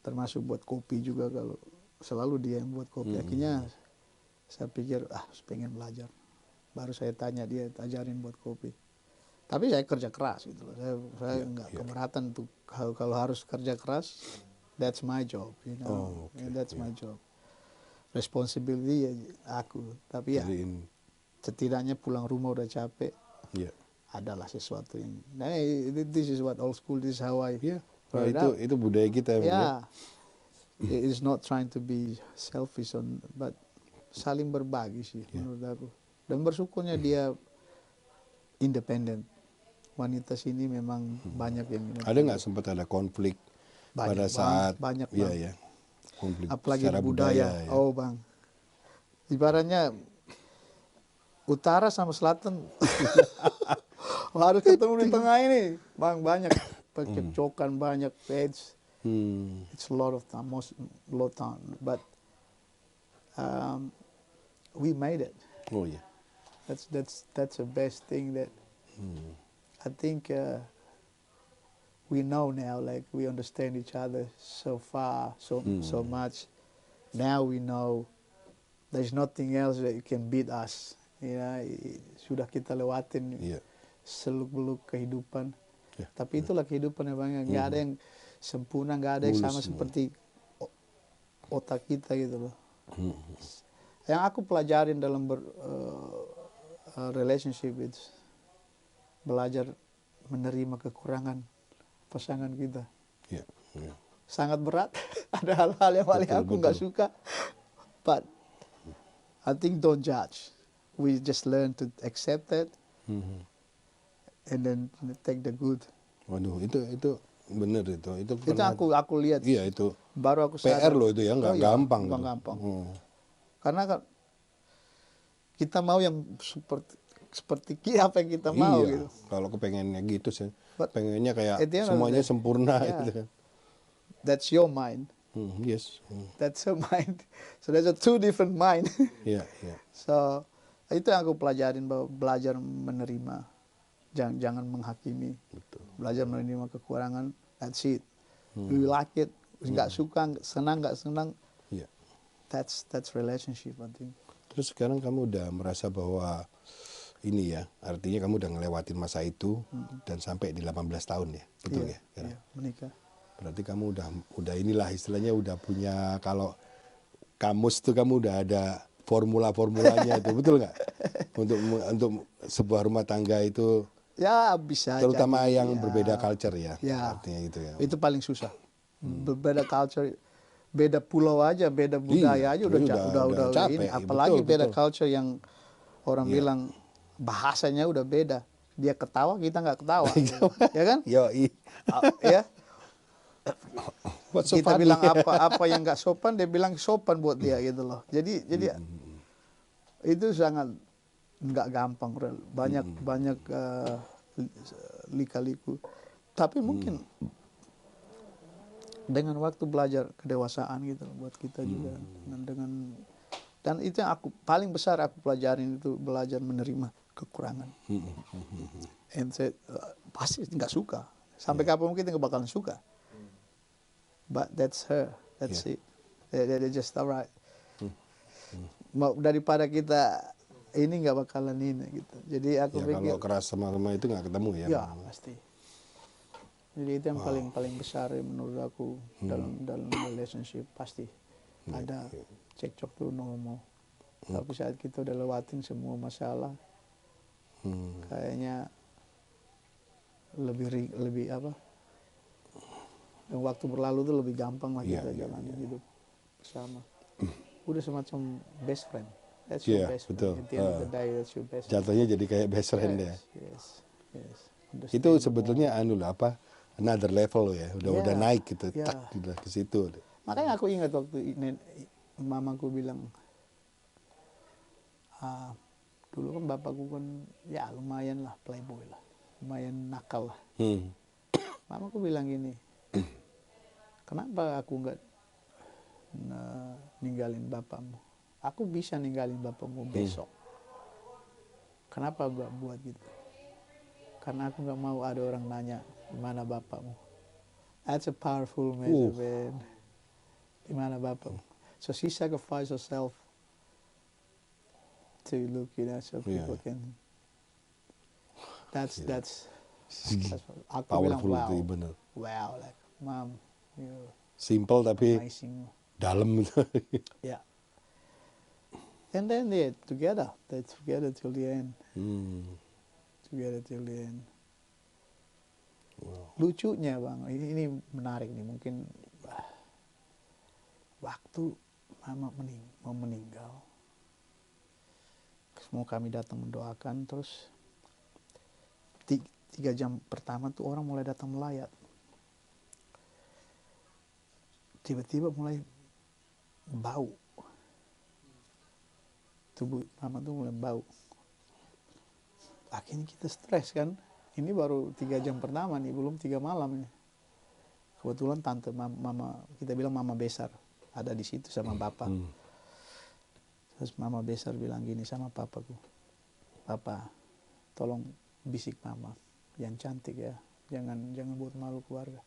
Termasuk buat kopi juga, kalau selalu dia yang buat kopi. Akhirnya saya pikir pengen belajar. Baru saya tanya dia, ajarin buat kopi. Tapi saya kerja keras gitu loh. Saya nggak keberatan tuh kalau harus kerja keras. That's my job, you know. And that's my job. Responsibility ya aku. Tapi ya setidaknya pulang rumah udah capek. Adalah sesuatu yang. Nah, this is what old school. This is how I. Itu budaya kita. Ya. It is not trying to be selfish but saling berbagi sih menurut aku. Dan bersyukurnya dia independen. Wanita sini memang banyak yang independen. Ada nggak sempat ada konflik pada saat banyak ya konflik apalagi secara budaya. ya. Oh bang, ibaratnya utara sama selatan harus ketemu di tengah ini, bang, banyak percekcokan, banyak page. It's a lot of time, but we made it. Oh yeah. That's the best thing that I think we know now. Like we understand each other so far, so much. Now we know there's nothing else that can beat us. Sudah kita lewatin seluk-beluk kehidupan. Tapi itulah kehidupan ya bang. Nggak ada yang sempurna, nggak ada yang sama seperti otak kita gitu loh. Yang aku pelajarin dalam relationship itu belajar menerima kekurangan pasangan kita. Sangat berat. Ada hal-hal yang paling aku nggak suka. But I think don't judge. We just learn to accept that. And then take the good. Waduh, itu benar itu. Itu aku lihat. Iya itu. Baru aku sadar. PR loh itu ya, nggak gampang. Nggak gampang. Karena kan kita mau yang seperti apa yang kita mau gitu. Kalau kepengennya gitu sih, pengennya kayak semuanya sempurna gitu. That's your mind. Yes. That's your mind. So there's two different mind. Iya. So itu yang aku pelajarin, bahwa belajar menerima, jangan menghakimi. Betul. Belajar menerima kekurangan. That's it. We like it. Nggak suka, senang nggak senang. That's relationship I think. Terus sekarang kamu udah merasa bahwa ini ya, artinya kamu udah ngelewatin masa itu dan sampai di 18 tahun ya, betul ya? Iya, menikah. Berarti kamu udah inilah istilahnya udah punya, kalau kamus tuh kamu udah ada formulanya itu, betul nggak? Untuk sebuah rumah tangga itu. Ya bisa. Terutama yang berbeda culture ya, artinya gitu ya. Itu paling susah. Berbeda culture. Beda pulau aja, beda budaya aja udah capek, ini. Apalagi beda culture yang orang bilang bahasanya udah beda. Dia ketawa, kita nggak ketawa. Ya kan? Ya. Kita bilang apa yang nggak sopan, dia bilang sopan buat dia gitu loh. Jadi itu sangat nggak gampang. Banyak lika-liku. Tapi mungkin dengan waktu belajar kedewasaan gitu buat kita juga. Dan itu yang paling besar aku pelajarin, itu belajar menerima kekurangan. And saya pasti nggak suka. Sampai kapan mungkin nggak bakalan suka. But that's her. That's it. They're just alright. Daripada kita ini nggak bakalan ini gitu. Jadi aku pikir. Kalau keras sama itu nggak ketemu ya. Ya pasti. Jadi itu yang paling besar ya menurut aku dalam relationship. Pasti ada cekcok tuh normal. Tapi saat kita udah lewatin semua masalah, kayaknya lebih apa? Yang waktu berlalu tuh lebih gampang lah kita jalanin hidup bersama. Udah semacam best friend. That's your best friend. At the end of the day, that's your best friend. Jatuhnya jadi kayak best friend ya. Yes. Itu sebetulnya another level ya, udah naik gitu, udah ke situ. Makanya aku ingat waktu mamaku bilang, dulu kan bapakku kan ya lumayan lah playboy lah, lumayan nakal lah. Mamaku bilang gini, kenapa aku nggak ninggalin bapakmu? Aku bisa ninggalin bapakmu besok. Kenapa gak buat gitu? Karena aku nggak mau ada orang nanya mana bapakmu. That's a powerful message, man. Di mana bapakmu? So she sacrificed herself to look, so people can. that's aku bilang Powerful wow, itu bener. wow, like mom, you Simple tapi amazing. dalam gitu. Yeah. And then they're together till the end. Together till the end. Wow. Lucunya bang, ini menarik nih, mungkin waktu mama mau meninggal, semua kami datang mendoakan, terus 3 jam pertama tuh orang mulai datang melayat, tiba-tiba mulai bau, tubuh mama tuh mulai bau. Akhirnya kita stres kan, ini baru 3 jam pertama nih, belum 3 malam nih. Kebetulan tante mama, kita bilang mama besar, ada di situ sama bapak. Terus mama besar bilang gini sama papaku, papa tolong bisik mama yang cantik ya, jangan buat malu keluarga.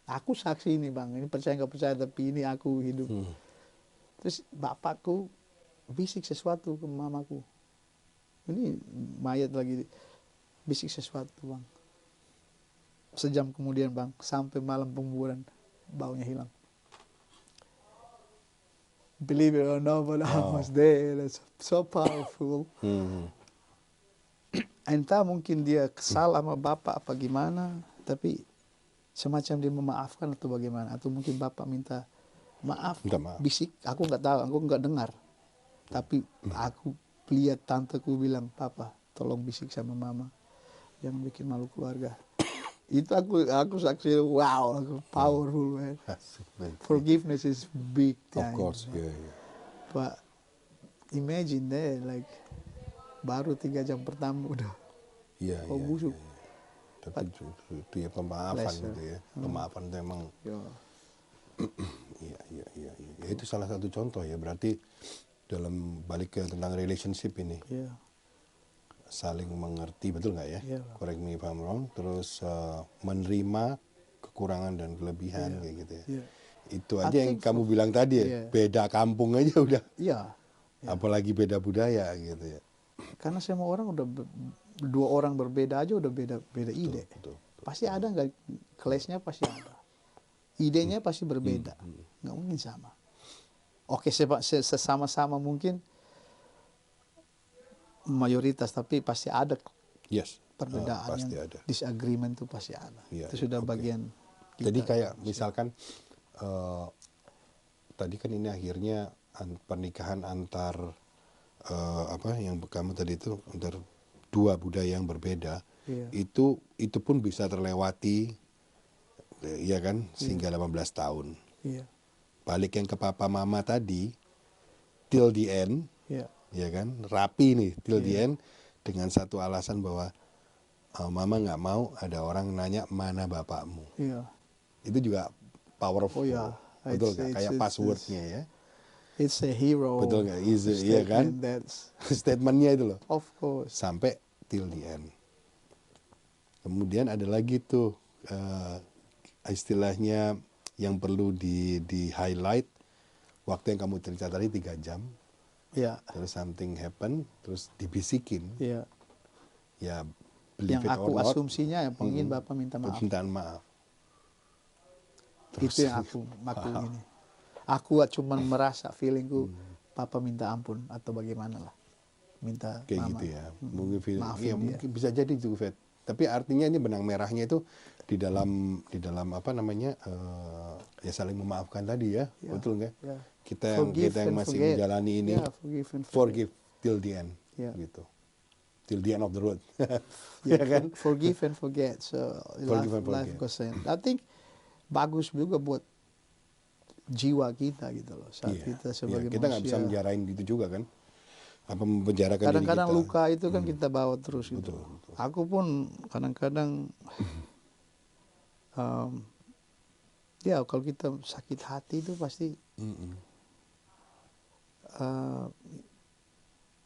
Aku saksi ini bang, ini percaya nggak percaya tapi ini aku hidup. Terus bapakku bisik sesuatu ke mamaku, ini mayat lagi, bisik sesuatu bang. Sejam kemudian bang, sampai malam penguburan baunya hilang. Believe it or not, but I was there. That's so powerful. Entah mungkin dia kesal sama bapak apa gimana, tapi semacam dia memaafkan atau bagaimana, atau mungkin bapak minta maaf. Bisik, aku nggak tahu, aku nggak dengar, tapi aku lihat tanteku bilang, papa tolong bisik sama mama, jangan bikin malu keluarga. Itu aku saksi, wow, powerful man. Forgiveness is big time. Of course, yeah. But imagine that, like baru 3 jam pertama udah busuk. Tapi itu ya pemaafan gitu ya. Pemaafan itu emang. Iya. Ya, itu salah satu contoh ya. Berarti dalam balik ke tentang relationship ini. Saling mengerti, betul nggak ya? Correct me if I'm wrong. Terus menerima kekurangan dan kelebihan kayak gitu ya. Itu aja yang kamu bilang tadi ya. Beda kampung aja udah. Apalagi beda budaya gitu ya. Karena semua orang udah 2 orang berbeda aja udah beda ide. Betul. Pasti ada nggak, clash-nya pasti ada. Idenya pasti berbeda. Nggak mungkin sama. Oke, sesama-sama mungkin mayoritas, tapi pasti ada perbedaan pasti yang ada. Disagreement itu pasti ada. Itu sudah bagian kita. Jadi kayak misalkan tadi kan ini akhirnya pernikahan antar yang kamu tadi itu antar 2 budaya yang berbeda, itu pun bisa terlewati ya kan, sehingga 18 tahun. Balik yang ke papa mama tadi, till the end, ya kan, rapi nih till the end, dengan satu alasan bahwa mama nggak mau ada orang nanya mana bapakmu. Itu juga powerful. Betul nggak? Kayak passwordnya ya. It's a hero. Betul nggak? Iya kan? Statementnya itu loh. Of course. Sampai till the end. Kemudian ada lagi tuh istilahnya yang perlu di highlight, waktu yang kamu cerita tadi 3 jam. Terus something happen, terus dibisikin. Ya, believe yang it aku or not, asumsinya ya pengen bapak minta maaf. Permintaan maaf. Terus, itu yang aku ini. Aku cuma merasa feelingku papa minta ampun atau bagaimana lah, minta kayak mama gitu ya. Mungkin maafin dia. mungkin bisa jadi itu Fet. Tapi artinya ini benang merahnya itu di dalam apa namanya ya saling memaafkan tadi ya. Betul nggak? Kita yang masih menjalani ini forgive till the end gitu. Till the end of the road. Ya kan? Forgive and forget. So life goes on. I think bagus juga buat jiwa kita gitu loh, saat kita sebagai kita nggak bisa menjarain gitu juga kan, apa mempenjarakan diri kita. Kadang-kadang luka itu kan kita bawa terus gitu. Betul. Aku pun kadang-kadang kalau kita sakit hati itu pasti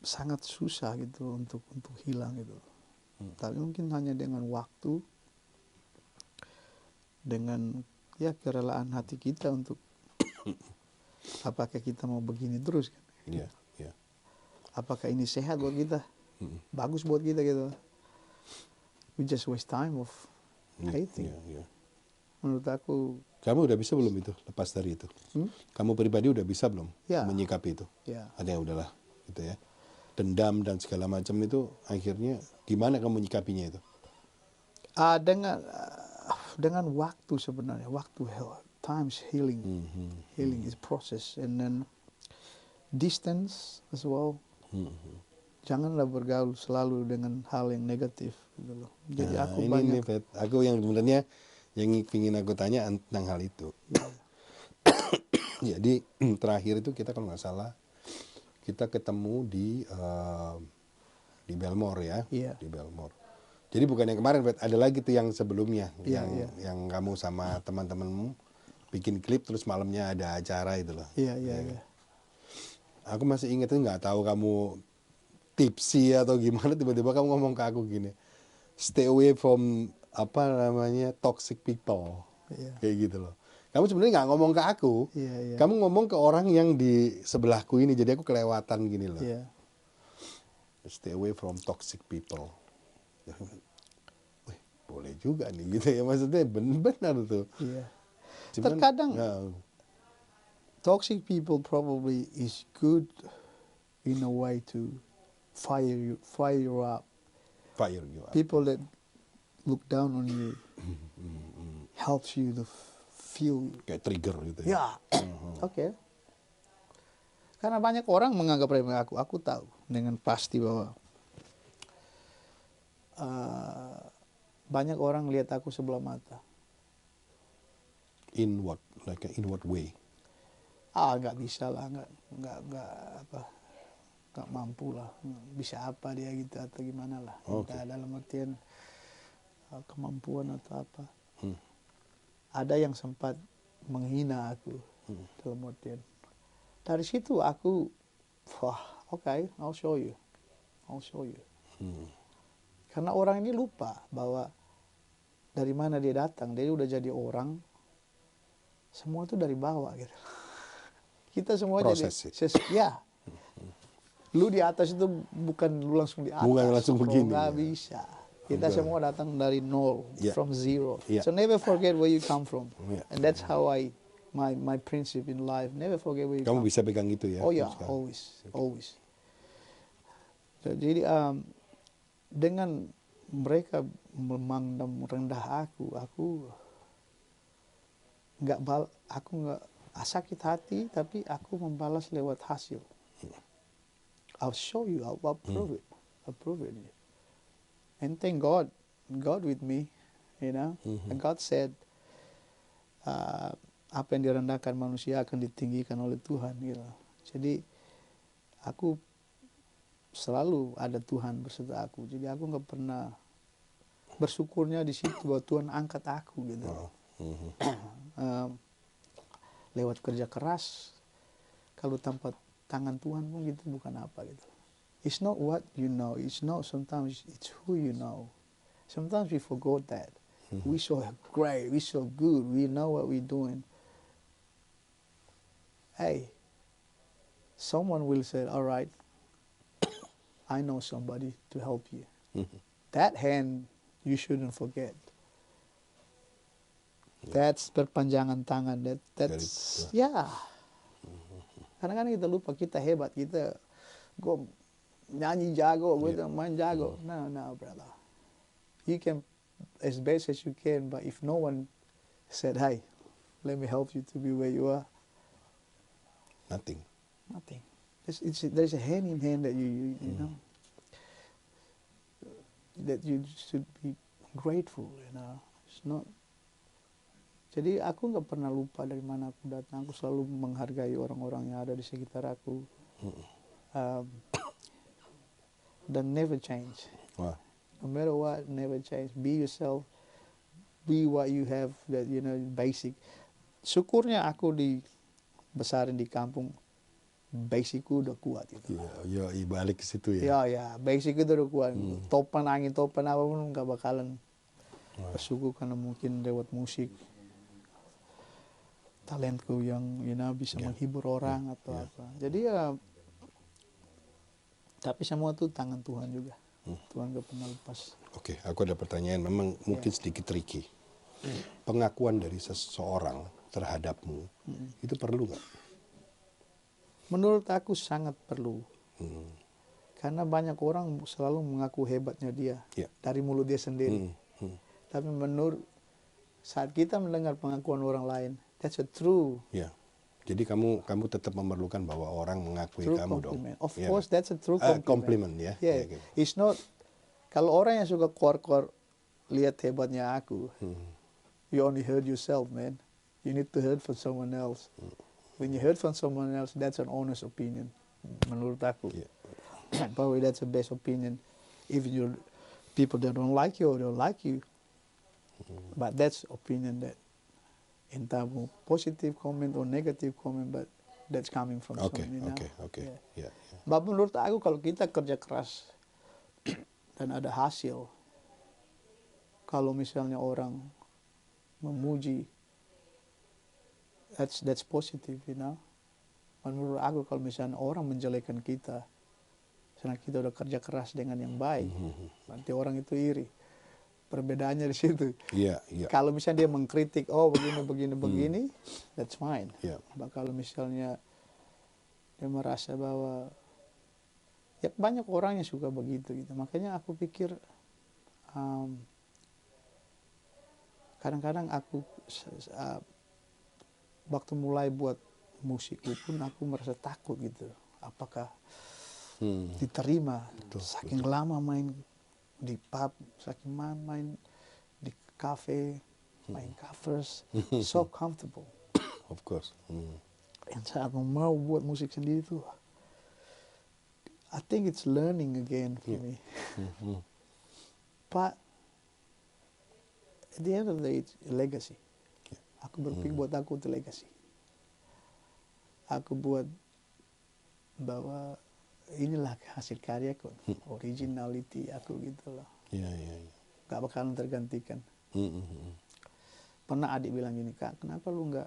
sangat susah gitu untuk hilang gitu. Tapi mungkin hanya dengan waktu, dengan kerelaan hati kita untuk apakah kita mau begini terus kan? Apakah ini sehat buat kita? Bagus buat kita gitu. we just waste time of hating. Iya. Menurut aku, Kamu udah bisa belum itu lepas dari itu? Kamu pribadi udah bisa belum Ya. menyikapi itu? ya, Ada yang udahlah gitu ya. Dendam dan segala macam itu akhirnya gimana kamu menyikapinya itu? dengan waktu sebenarnya, time's healing. Healing is process, and then distance as well. Janganlah bergaul selalu dengan hal yang negatif gitu loh. Jadi Nah, aku ini banyak nih, Fet. Aku yang sebenarnya yang ingin aku tanya tentang hal itu. Jadi terakhir itu kita kalau nggak salah kita ketemu di Belmore ya, Iya. di Belmore. Jadi bukan yang kemarin, Fet. Ada lagi tuh yang sebelumnya, Iya, yang kamu sama teman-temanmu bikin klip terus malamnya ada acara itu loh. Iya. Aku masih ingat tuh, nggak tahu kamu tipsy atau gimana, tiba-tiba kamu ngomong ke aku gini, stay away from apa namanya toxic people, Iya. kayak gitu loh. Kamu sebenarnya nggak ngomong ke aku, Iya. kamu ngomong ke orang yang di sebelahku ini, jadi aku kelewatan gini loh. Iya. Stay away from toxic people. Wih, boleh juga nih gitu ya, maksudnya benar tuh. Iya. Cuman, Terkadang ya, toxic people probably is good in a way to fire you up. fire you up. People that look down on you helps you to feel. Kayak trigger gitu ya. Ya, oke. Karena banyak orang menganggap remeh aku tahu dengan pasti bahwa banyak orang lihat aku sebelah mata. In what? Like in what way? Nggak bisa lah, nggak mampu lah, bisa apa dia gitu atau gimana lah. Entah dalam artian kemampuan atau apa. Ada yang sempat menghina aku dalam artian. Dari situ aku, okay, I'll show you. Karena orang ini lupa bahwa dari mana dia datang, dia udah jadi orang. Semua itu dari bawah gitu. Kita semua Proses jadi ya. Lu di atas itu bukan lu langsung di atas. Bukan langsung begini. Nggak bisa. Kita semua datang dari nol, from zero. Yeah. So never forget where you come from. Yeah. And that's how my principle in life. Never forget where you Kamu come bisa pegang itu ya? from. Oh ya, sekarang? always. Jadi dengan mereka memandang rendah aku nggak sakit hati, tapi aku membalas lewat hasil. I'll show you, I'll prove it. And thank God with me, you know. And God said, apa yang direndahkan manusia akan ditinggikan oleh Tuhan, gitu. Jadi aku selalu ada Tuhan beserta aku. Jadi aku nggak pernah bersyukurnya di situ bahwa Tuhan angkat aku, gitu. Lewat kerja keras, kalau tanpa tangan Tuhan pun gitu bukan apa gitu. It's not what you know, it's not sometimes it's who you know. Sometimes we forgot that. We so great, we so good, we know what we're doing. Hey, someone will say, all right, I know somebody to help you. That hand you shouldn't forget. That's perpanjangan tangan. That's ya. Kadang-kadang kita lupa kita hebat, gue nyanyi jago, gue main jago. No, brother. You can as best as you can, but if no one said, "Hey, let me help you to be where you are," Nothing. There's a hand in hand that you know that you should be grateful. You know, it's not. Jadi aku nggak pernah lupa dari mana aku datang. Aku selalu menghargai orang-orang yang ada di sekitar aku. Dan never change. Wah. No matter what, never change. Be yourself. Be what you have. That you know, basic. Syukurnya aku dibesarin di kampung. Basicku udah kuat gitu. Iya, balik ke situ ya. Ya, basic itu udah kuat. Topan angin, topan apapun nggak bakalan bersyukur karena mungkin lewat musik. Talentku yang bisa menghibur orang atau apa. Jadi tapi semua tuh tangan Tuhan juga. Tuhan gak pernah lepas. Oke, aku ada pertanyaan. Memang mungkin sedikit tricky. Pengakuan dari seseorang terhadapmu itu perlu nggak? Menurut aku sangat perlu. Karena banyak orang selalu mengaku hebatnya dia Ya. dari mulut dia sendiri. Tapi menurut saat kita mendengar pengakuan orang lain, that's a true Ya. Jadi kamu tetap memerlukan bahwa orang mengakui true kamu dong. compliment. Of Ya course, kan? that's a true compliment. Compliment ya. Yeah, Ya, gitu. it's not. Kalau orang yang suka keluar lihat hebatnya aku, you only heard yourself, man. You need to hear from someone else. When you heard from someone else, that's an honest opinion. Menurut aku, probably that's the best opinion. Even your people that don't like you or don't like you, but that's opinion that entah mau positive comment or negative comment, but that's coming from Oke, someone, you know. oke. Yeah. Ya, ya. But menurut aku kalau kita kerja keras dan ada hasil, kalau misalnya orang memuji, that's positive, you know. Menurut aku kalau misalnya orang menjelekan kita, misalnya kita udah kerja keras dengan yang baik, nanti orang itu iri. Perbedaannya di situ. Iya, iya. Kalau misalnya dia mengkritik, oh begini, that's fine. Iya. But kalau misalnya dia merasa bahwa ya banyak orang yang suka begitu gitu. Makanya aku pikir kadang-kadang aku waktu mulai buat musikku pun aku merasa takut gitu. Apakah diterima? Saking lama main di pub, saking main di cafe, main covers, so comfortable. Of course. Yang saat mau buat musik sendiri tuh, I think it's learning again for me. But at the end of the day, it's a legacy. Aku berpikir buat aku itu legacy. Aku buat bahwa inilah hasil karyaku, originality aku gitu loh. Iya. Gak bakalan tergantikan. Pernah adik bilang gini, Kak, kenapa lu nggak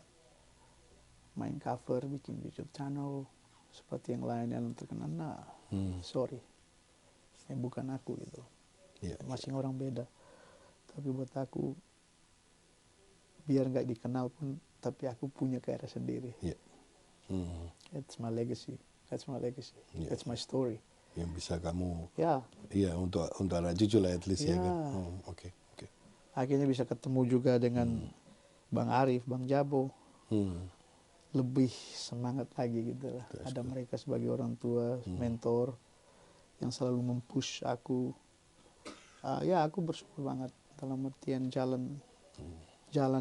main cover, bikin YouTube channel seperti yang lain yang terkenal? Nah, sorry, ini bukan aku gitu. Masing orang beda. Tapi buat aku, biar nggak dikenal pun, tapi aku punya karya sendiri. It's my legacy. That's my legacy. That's my story. Yang bisa kamu, Ya. iya untuk anak cucu lah at least ya kan. Oke. Akhirnya bisa ketemu juga dengan Bang Arif, Bang Jabo. Lebih semangat lagi gitu lah. Ada mereka sebagai orang tua, mentor yang selalu mempush aku. Ya aku bersyukur banget dalam artian jalan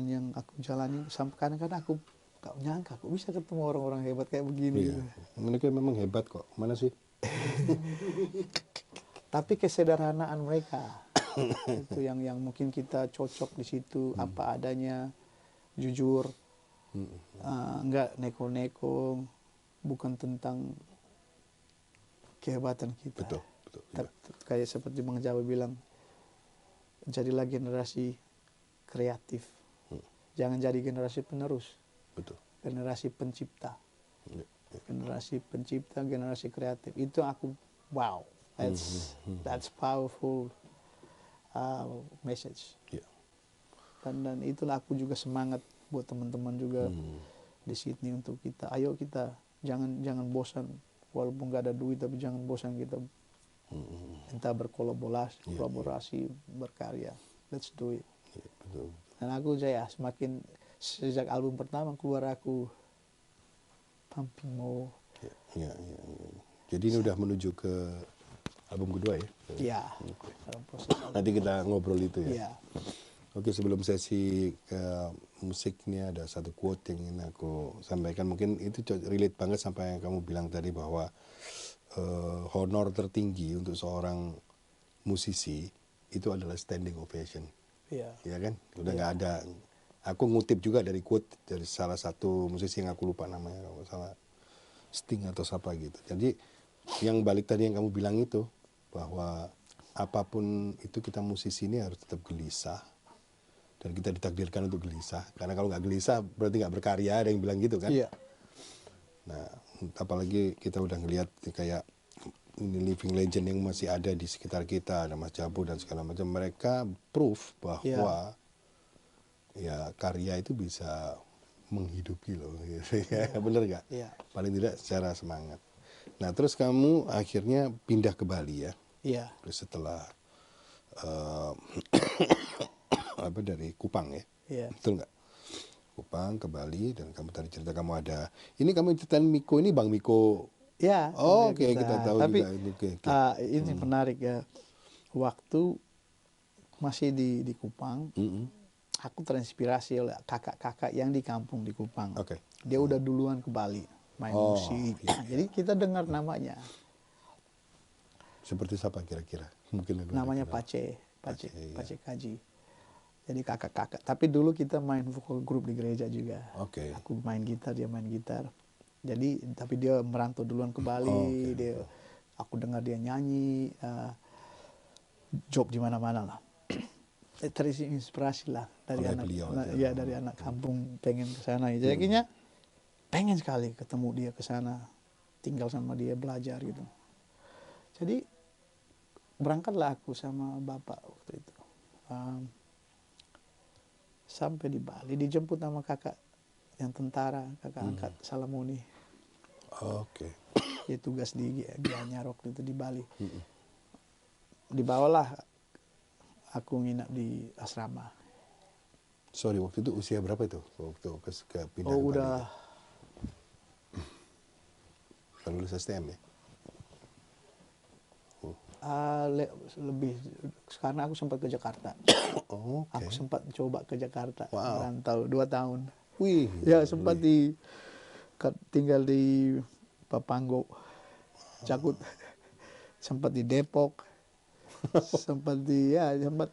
yang aku jalani. Sampai kadang-kadang aku gak nyangka aku bisa ketemu orang-orang hebat kayak begini. Iya. Mereka memang hebat kok. Mana sih? Tapi kesederhanaan mereka itu yang mungkin kita cocok di situ, apa adanya, jujur, nggak neko-neko, bukan tentang kehebatan kita. Betul. Kayak seperti Bang Jawa bilang, jadilah generasi kreatif, jangan jadi generasi penerus. Betul. Generasi pencipta. Generasi pencipta, generasi kreatif. Itu aku, wow, that's powerful message. Dan itulah aku juga semangat buat teman-teman juga di Sydney untuk kita. Ayo kita jangan bosan, walaupun gak ada duit tapi jangan bosan kita entah kolaborasi, berkarya. Let's do it. Betul. Dan aku semakin sejak album pertama keluar aku pumping more. Iya. Jadi ini udah menuju ke album kedua ya? Iya. Dalam proses album. Nanti kita ngobrol itu ya? Iya. Oke, sebelum sesi ke musiknya ada satu quote yang ingin aku sampaikan. Mungkin itu relate banget sampai yang kamu bilang tadi bahwa honor tertinggi untuk seorang musisi itu adalah standing ovation. Iya. Ya kan? Udah nggak ada. Aku ngutip juga dari quote dari salah satu musisi yang aku lupa namanya, kalau salah Sting atau siapa gitu. Jadi yang balik tadi yang kamu bilang itu, bahwa apapun itu kita musisi ini harus tetap gelisah. Dan kita ditakdirkan untuk gelisah. Karena kalau nggak gelisah berarti nggak berkarya, ada yang bilang gitu kan. Iya. Nah, apalagi kita udah ngelihat kayak ini living legend yang masih ada di sekitar kita, ada Mas Jabu dan segala macam, mereka proof bahwa ya karya itu bisa menghidupi loh, gitu ya. Bener nggak? Iya. Paling tidak secara semangat. Nah terus kamu akhirnya pindah ke Bali ya, Iya. setelah apa dari Kupang ya, Iya. betul nggak? Kupang ke Bali dan kamu tadi cerita kamu ada, ini kamu ceritain Miko ini Bang Miko. Ya, Oh, sampai oke, kita tahu tapi juga ini. Oke. ini menarik ya. Waktu masih di Kupang, aku terinspirasi oleh kakak-kakak yang di kampung di Kupang. Oke. Dia udah duluan ke Bali main musik. Jadi kita dengar namanya. Seperti siapa kira-kira? Mungkin ada Namanya kenal. Pace Kaji. Jadi kakak-kakak. Tapi dulu kita main vokal grup di gereja juga. Oke. Aku main gitar, dia main gitar. Jadi tapi dia merantau duluan ke Bali. Aku dengar dia nyanyi, job di mana-mana lah. Terinspirasi lah dari Oleh anak, beliau, dari anak kampung pengen ke sana. Jadi akhirnya pengen sekali ketemu dia ke sana, tinggal sama dia, belajar gitu. Jadi berangkatlah aku sama bapak waktu itu. Sampai di Bali dijemput sama kakak yang tentara, kakak angkat Salamoni. Oke. Dia tugas di Gianyar waktu itu di Bali. Dibawalah aku nginap di asrama. Sorry, waktu itu usia berapa itu? Waktu ke pindah ke Bali? Udah. Udah lulus STM ya? Lebih, karena aku sempat ke Jakarta. Oke. Aku sempat coba ke Jakarta, Wow. merantau 2 tahun. Wih. Ya sempat tinggal di Papanggo, Cakut, sempat di Depok, sempat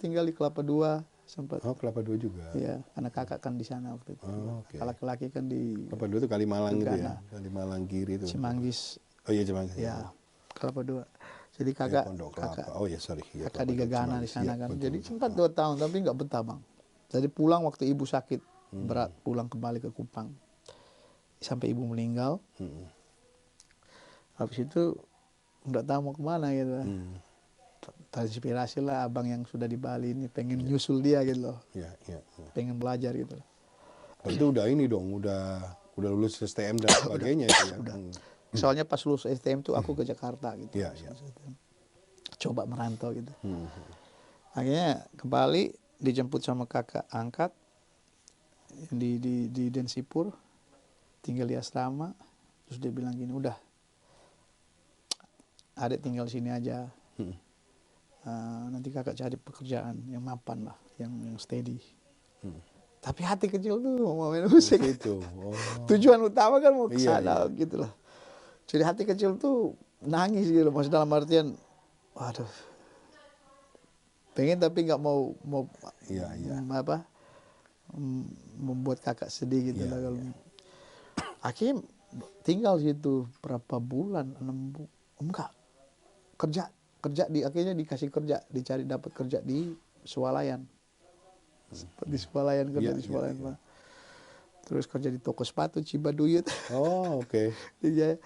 tinggal di Kelapa II, sempat. Oh, Kelapa II juga. Ya, anak kakak kan di sana waktu itu. Oke. Laki-laki kan di Kelapa II itu Kalimalang gitu ya? Gegana. Kalimalang kiri itu. Cimanggis. Oh iya Cimanggis. Ya, Kelapa II. Jadi Pondok Kelapa. Oh ya sorry. Ya, kakak di Gegana di sana kan. betul. Jadi sempat 2 tahun tapi nggak betah bang. Jadi pulang waktu ibu sakit berat, pulang kembali ke Kupang. Sampai ibu meninggal. Habis itu nggak tahu mau kemana gitu. Terinspirasi lah abang yang sudah di Bali ini pengen nyusul dia gitu loh. Iya. Pengen belajar gitu. Itu udah ini dong, udah lulus STM dan sebagainya itu ya. Udah. Soalnya pas lulus STM tuh aku ke Jakarta gitu. Iya. Coba merantau gitu. Akhirnya ke Bali dijemput sama kakak angkat di Densipur, tinggal di asrama. Terus dia bilang gini, udah adik tinggal sini aja. Nanti kakak cari pekerjaan yang mapan lah, yang steady. Tapi hati kecil tuh mau main musik. Itu. Tujuan utama kan mau ke sana gitu loh. Jadi hati kecil tuh nangis gitu, maksud dalam artian, waduh, pengen tapi nggak mau membuat kakak sedih gitu lah kalau. Akhirnya tinggal situ berapa bulan, 6 bulan, enggak kerja akhirnya dikasih kerja, dapat kerja di Swalayan. Di Swalayan kerja di Swalayan Pak. Terus kerja di toko sepatu Cibaduyut. Oh, oke. Dia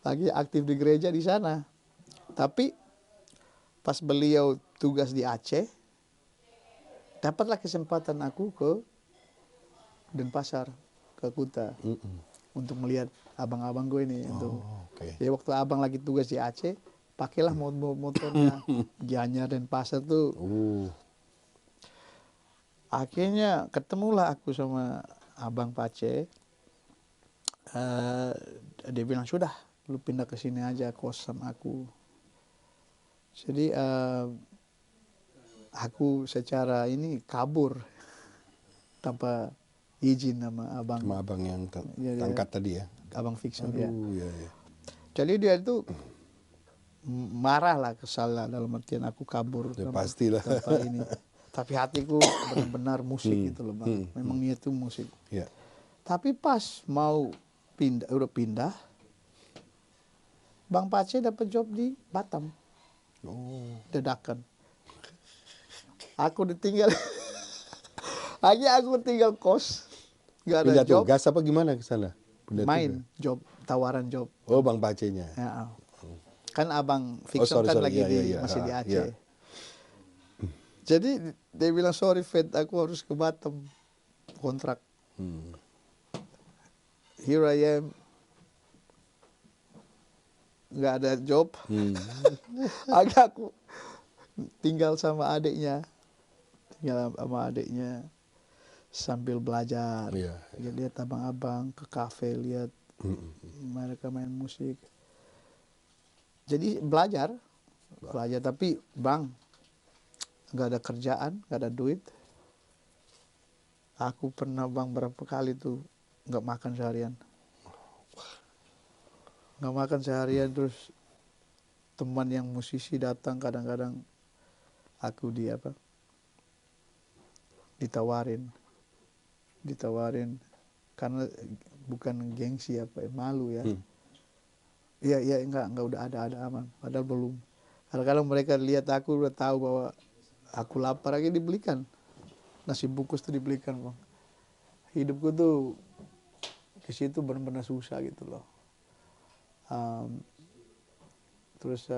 lagi aktif di gereja di sana. Tapi pas beliau tugas di Aceh, dapatlah kesempatan aku ke Denpasar, ke Kuta, untuk melihat abang-abang gue ini. Jadi waktu abang lagi tugas di Aceh, pakailah motornya Gianyar Denpasar tuh. Akhirnya ketemulah aku sama abang Pace. Dia bilang, sudah, lu pindah ke sini aja, kos sama aku. Jadi aku secara ini kabur tanpa izin sama abang. Sama abang yang angkat tadi ya? Abang Fixon. Iya. Jadi dia itu marah lah, kesal lah, dalam artian aku kabur. Ya pastilah. Tanpa ini. Tapi hatiku benar-benar musik gitu loh bang. Memang niat itu musik. Ya. Tapi pas mau udah pindah, Bang Pace dapat job di Batam. Dadakan. Aku ditinggal. Akhirnya aku tinggal kos. Gak ada pindah job. tugas apa gimana ke sana? Main job, tawaran job. Oh, Bang Pace-nya. Ya. Kan abang Fikson kan lagi masih di Aceh. Jadi dia bilang, sorry Fed, aku harus ke Batam kontrak. Here I am, nggak ada job. Agak aku tinggal sama adiknya, sambil belajar. Lihat abang-abang ke kafe, lihat mereka main musik. Jadi belajar tapi bang, nggak ada kerjaan, nggak ada duit. Aku pernah bang berapa kali tuh nggak makan seharian. Terus teman yang musisi datang, kadang-kadang aku ditawarin karena bukan gengsi malu ya. Iya enggak udah ada aman, padahal belum. Kadang-kadang mereka lihat aku udah tahu bahwa aku lapar, lagi dibelikan nasi bungkus tuh, dibelikan bang. Hidupku tuh di situ benar-benar susah gitu loh. Terus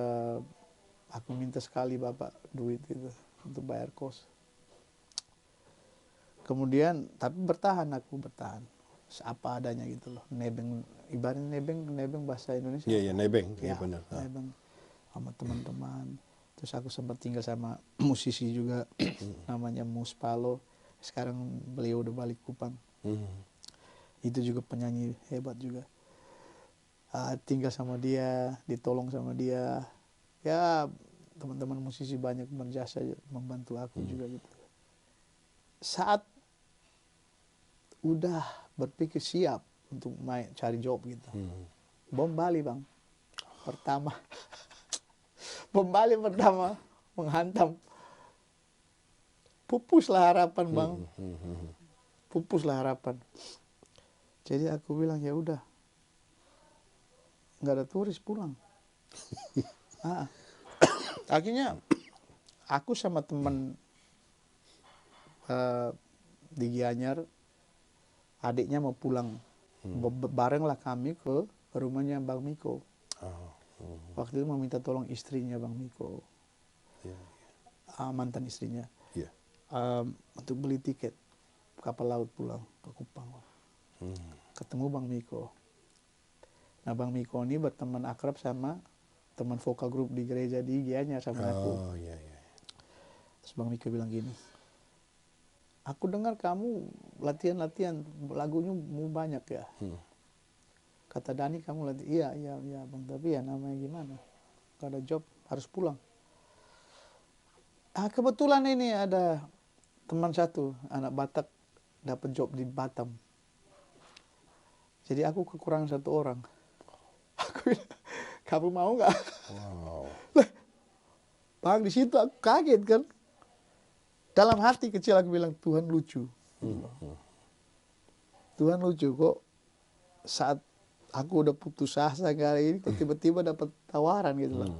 aku minta sekali bapak duit itu untuk bayar kos. Kemudian tapi aku bertahan apa adanya gitu loh. Nebeng, ibaratnya nebeng bahasa Indonesia. Iya, nebeng. Iya benar. Nebeng sama teman-teman. Terus aku sempat tinggal sama musisi juga namanya Mus Palo. Sekarang beliau udah balik Kupang. Itu juga penyanyi hebat juga. Tinggal sama dia, ditolong sama dia. Ya teman-teman musisi banyak berjasa membantu aku juga gitu. Saat udah berpikir siap untuk cari job gitu, bom Bali bang pertama. Bom Bali pertama menghantam, pupuslah harapan bang. Pupuslah harapan. Jadi aku bilang ya udah, nggak ada turis, pulang. Akhirnya aku sama teman di Gianyar, adiknya mau pulang, barenglah kami ke rumahnya Bang Miko. Waktu itu mau minta tolong istrinya Bang Miko, mantan istrinya, untuk beli tiket kapal laut pulang ke Kupang. Ketemu Bang Miko. Nah Bang Miko ini berteman akrab sama teman vokal grup di gereja di Gianyar sama aku. Terus Bang Miko bilang gini, aku dengar kamu latihan lagunya mau banyak ya. Kata Dani kamu latihan. Iya bang, tapi ya namanya gimana, gak ada job, harus pulang. Kebetulan ini ada teman satu anak Batak dapat job di Batam. Jadi aku kekurangan satu orang. Aku bilang, kamu mau nggak? Bang, di situ aku kaget kan. Dalam hati kecil aku bilang, Tuhan lucu. Tuhan lucu kok, saat aku udah putus asa kali ini kok tiba-tiba dapat tawaran gitu loh.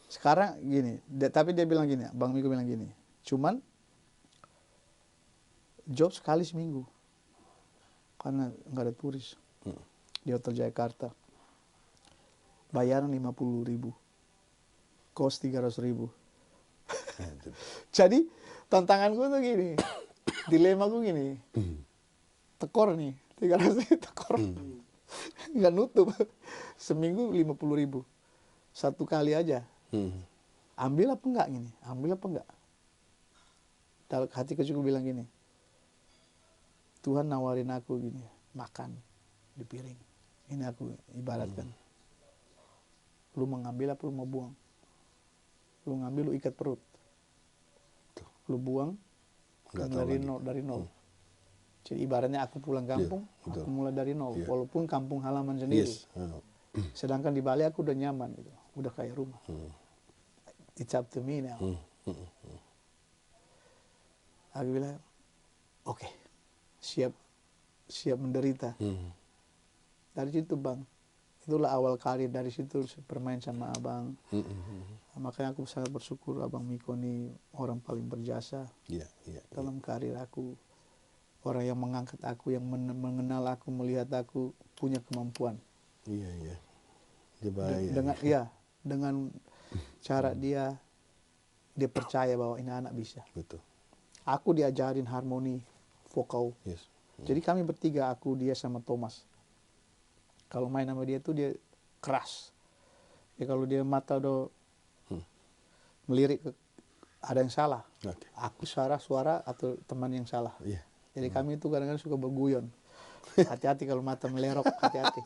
Sekarang gini, tapi dia bilang gini, Bang Miko bilang gini, cuman job sekali seminggu karena nggak ada turis di Hotel Jakarta. Bayaran 50.000, kos 300.000. Jadi tantanganku tuh gini, dilemaku gini, tekor nih 300.000 tekor, nggak nutup. Seminggu 50.000 satu kali aja. Ambil apa enggak gini, ambil apa enggak? Dalam hati kecilku bilang gini, Tuhan nawarin aku gini, makan di piring. Ini aku ibaratkan, lu mengambil apa lu mau buang? Lu ngambil, lu ikat perut, lu buang dari nol. Jadi ibaratnya aku pulang kampung, aku mulai dari nol, walaupun kampung halaman sendiri. Sedangkan di Bali aku udah nyaman gitu, udah kayak rumah. It's up to me now. Aku bilang, oke, siap menderita. Dari situ bang, itulah awal karir, dari situ bermain sama abang. Makanya aku sangat bersyukur abang Miko ini orang paling berjasa dalam karir aku. Orang yang mengangkat aku, yang mengenal aku, melihat aku punya kemampuan. dengan cara dia percaya bahwa ini anak bisa. Betul. Aku diajarin harmoni vokal. Yes. Jadi kami bertiga, aku, dia sama Thomas. Kalau main sama dia tuh dia keras. Ya kalau dia mata udah melirik ada yang salah. Okay. Aku suara atau teman yang salah. Yeah. Jadi kami itu kadang-kadang suka berguyon. Hati-hati kalau mata melerok, hati-hati.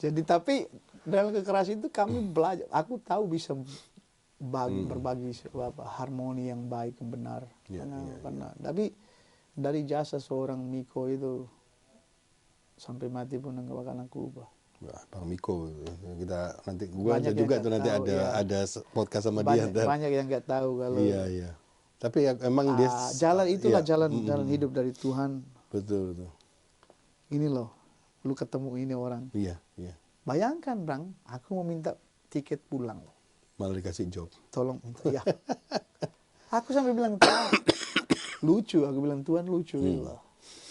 Jadi tapi dalam kekerasan itu kami belajar. Aku tahu bisa berbagi harmoni yang baik, yang benar. Karena tapi dari jasa seorang Miko itu sampai mati pun nggak bakalan aku ubah. Bang Miko, kita nanti gua aja juga tuh nanti tahu, ada podcast sama dia. Banyak yang nggak tahu kalau. Iya. Tapi ya, emang dia jalan itulah jalan hidup dari Tuhan. Betul. Ini loh, lu ketemu ini orang. Iya. Bayangkan Bang, aku mau minta tiket pulang. Malah dikasih job. Tolong minta, ya. Aku sampai bilang Tuhan lucu, aku bilang Tuhan lucu.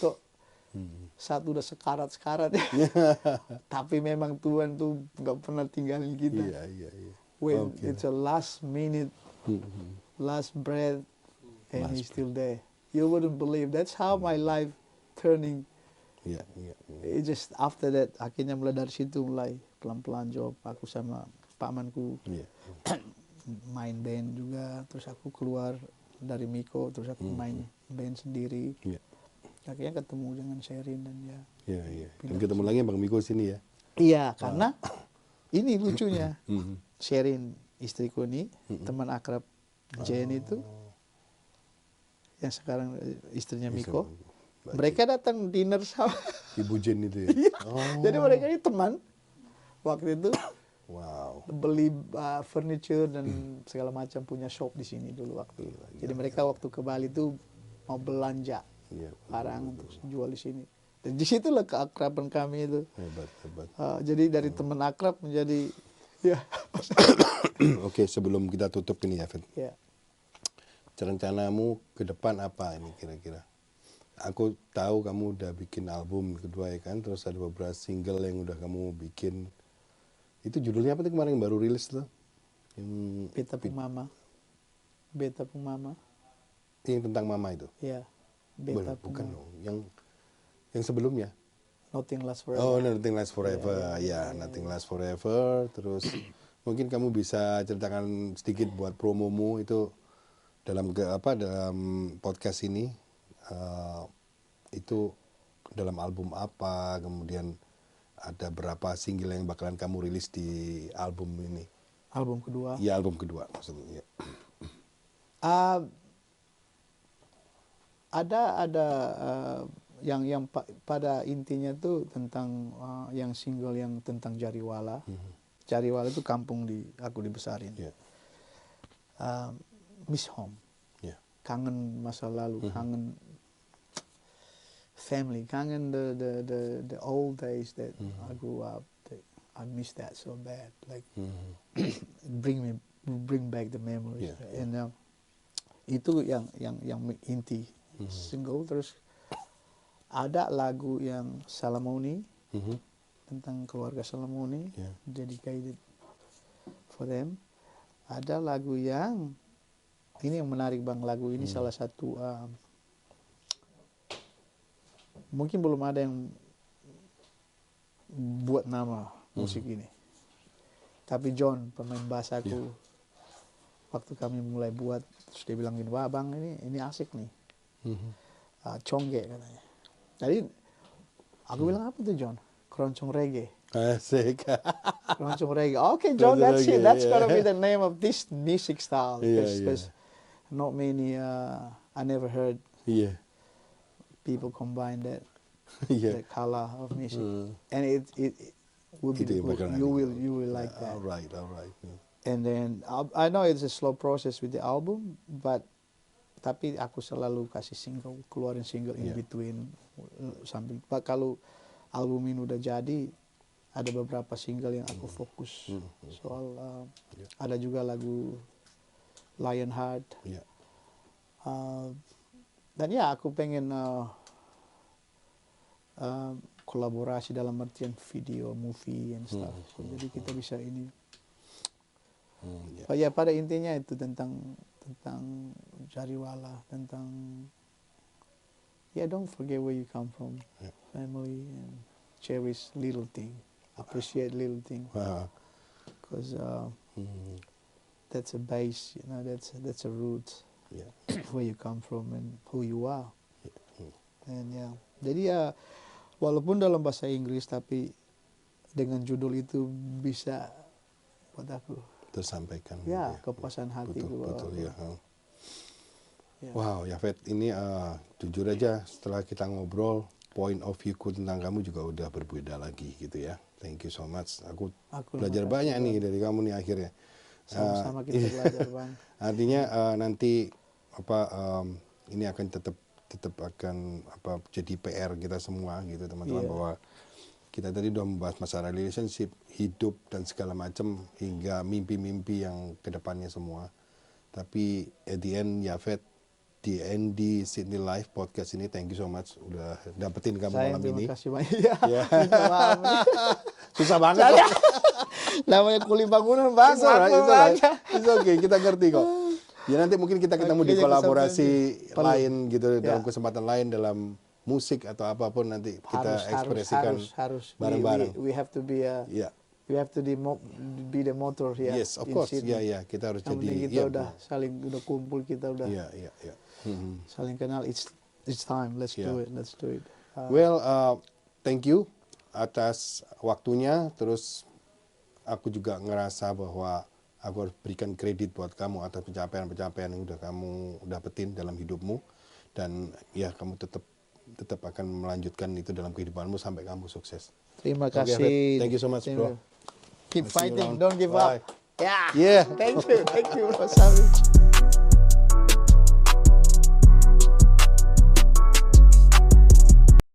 Kok satu udah sekarat ya. Tapi memang Tuhan tuh nggak pernah tinggalin kita. Iya. When it's a last minute, last breath, and he's still there. You wouldn't believe. That's how my life turning. Iya. It just after that, akhirnya mulai dari situ mulai pelan-pelan job. Aku sama pamanku main band juga. Terus aku keluar dari Miko, terus aku main band sendiri. Akhirnya ketemu dengan Sherin dan Iya. Dan ketemu lagi Bang Miko sini ya. Iya, karena ini lucunya. Sherin istriku ini, teman akrab Jen itu, yang sekarang istrinya Miko. Mereka datang dinner sama Ibu Jen itu ya. Jadi mereka ini teman. Waktu itu beli furniture dan segala macam, punya shop di sini dulu waktu itu. Jadi mereka waktu ke Bali itu mau belanja barang untuk jual di sini. Dan di situlah keakraban kami itu. Hebat. Jadi dari teman akrab menjadi Oke, sebelum kita tutup ini ya, Fit. Ya. Rencanamu ke depan apa ini kira-kira? Aku tahu kamu udah bikin album kedua ya kan, terus ada beberapa single yang udah kamu bikin. Itu judulnya apa tuh kemarin yang baru rilis tuh? Beta Pung Mama. Yang tentang mama itu? Iya. Beta Pung bukan dong. Yang sebelumnya? Nothing Lasts Forever. Oh, Nothing Lasts Forever. Nothing Lasts Forever. Terus mungkin kamu bisa ceritakan sedikit buat promomu itu dalam podcast ini. Itu dalam album apa, kemudian ada berapa single yang bakalan kamu rilis di album ini? Album kedua? Iya, album kedua maksudnya. Ada yang pada intinya tuh tentang yang single yang tentang Jariwala. Jariwala itu kampung aku dibesarin. Miss home. Kangen masa lalu, kangen family, kangen the old days that I grew up. I miss that so bad. Like bring back the memories. And itu yang inti single. Terus ada lagu yang Salamoni tentang keluarga Salamoni, dedicated for them. Ada lagu yang ini yang menarik Bang, lagu ini salah satu mungkin belum ada yang buat nama musik ini. Tapi John, pemain bass aku, waktu kami mulai buat, terus dia bilang gini, wah Bang ini asik nih. Congge katanya. Jadi aku bilang apa tuh John? Keroncong reggae. Asik. Keroncong reggae. Okay John, that's it. That's gonna be the name of this music style. Because not many, I never heard people combine that the color of music, and it will be you will like that. All right. And then I know it's a slow process with the album, but tapi aku selalu kasih single, keluarin single in between sambil. Kalau album ini udah jadi, ada beberapa single yang aku fokus soal ada juga lagu Lionheart. Dan aku pengen kolaborasi dalam artian video, movie and stuff. So, jadi kita bisa ini. Ya pada intinya itu tentang Jariwala, tentang don't forget where you come from, family, and cherish little thing, appreciate little thing, because that's a base, that's a root, where you come from and who you are, and jadi walaupun dalam bahasa Inggris tapi dengan judul itu bisa buat aku tersampaikan. Kepuasan hati. Betul ya. Wow, Yafet, ini jujur aja setelah kita ngobrol, point of view-ku tentang kamu juga udah berbeda lagi gitu ya. Thank you so much. Aku belajar banyak nih dari kamu nih akhirnya. Sama-sama kita belajar, Bang. Artinya nanti ini akan tetap akan jadi PR kita semua gitu teman-teman, bahwa kita tadi udah membahas masalah relationship, hidup dan segala macam hingga mimpi-mimpi yang kedepannya semua. Tapi at the end, Yafet, di ND Sydney Live podcast ini, thank you so much udah dapetin kamu malam ini. Terima kasih banyak. Susah banget. Namanya kuli bangunan, Bang. It's okay, kita ngerti kok. Ya nanti mungkin kita ketemu di kolaborasi lain gitu, dalam kesempatan lain, dalam musik atau apapun nanti kita ekspresikan bareng-bareng. We have to be we have to be the motor here. Yes, of course. Kita harus yang jadi. Kita udah kumpul, kita udah saling kenal. It's time. Let's do it. Well, thank you atas waktunya. Terus aku juga ngerasa bahwa aku harus berikan kredit buat kamu atas pencapaian-pencapaian yang udah kamu dapetin dalam hidupmu, dan kamu tetap akan melanjutkan itu dalam kehidupanmu sampai kamu sukses. Terima kasih. Thank you so much, bro. Keep fighting, don't give up. Yeah. Thank you, bro.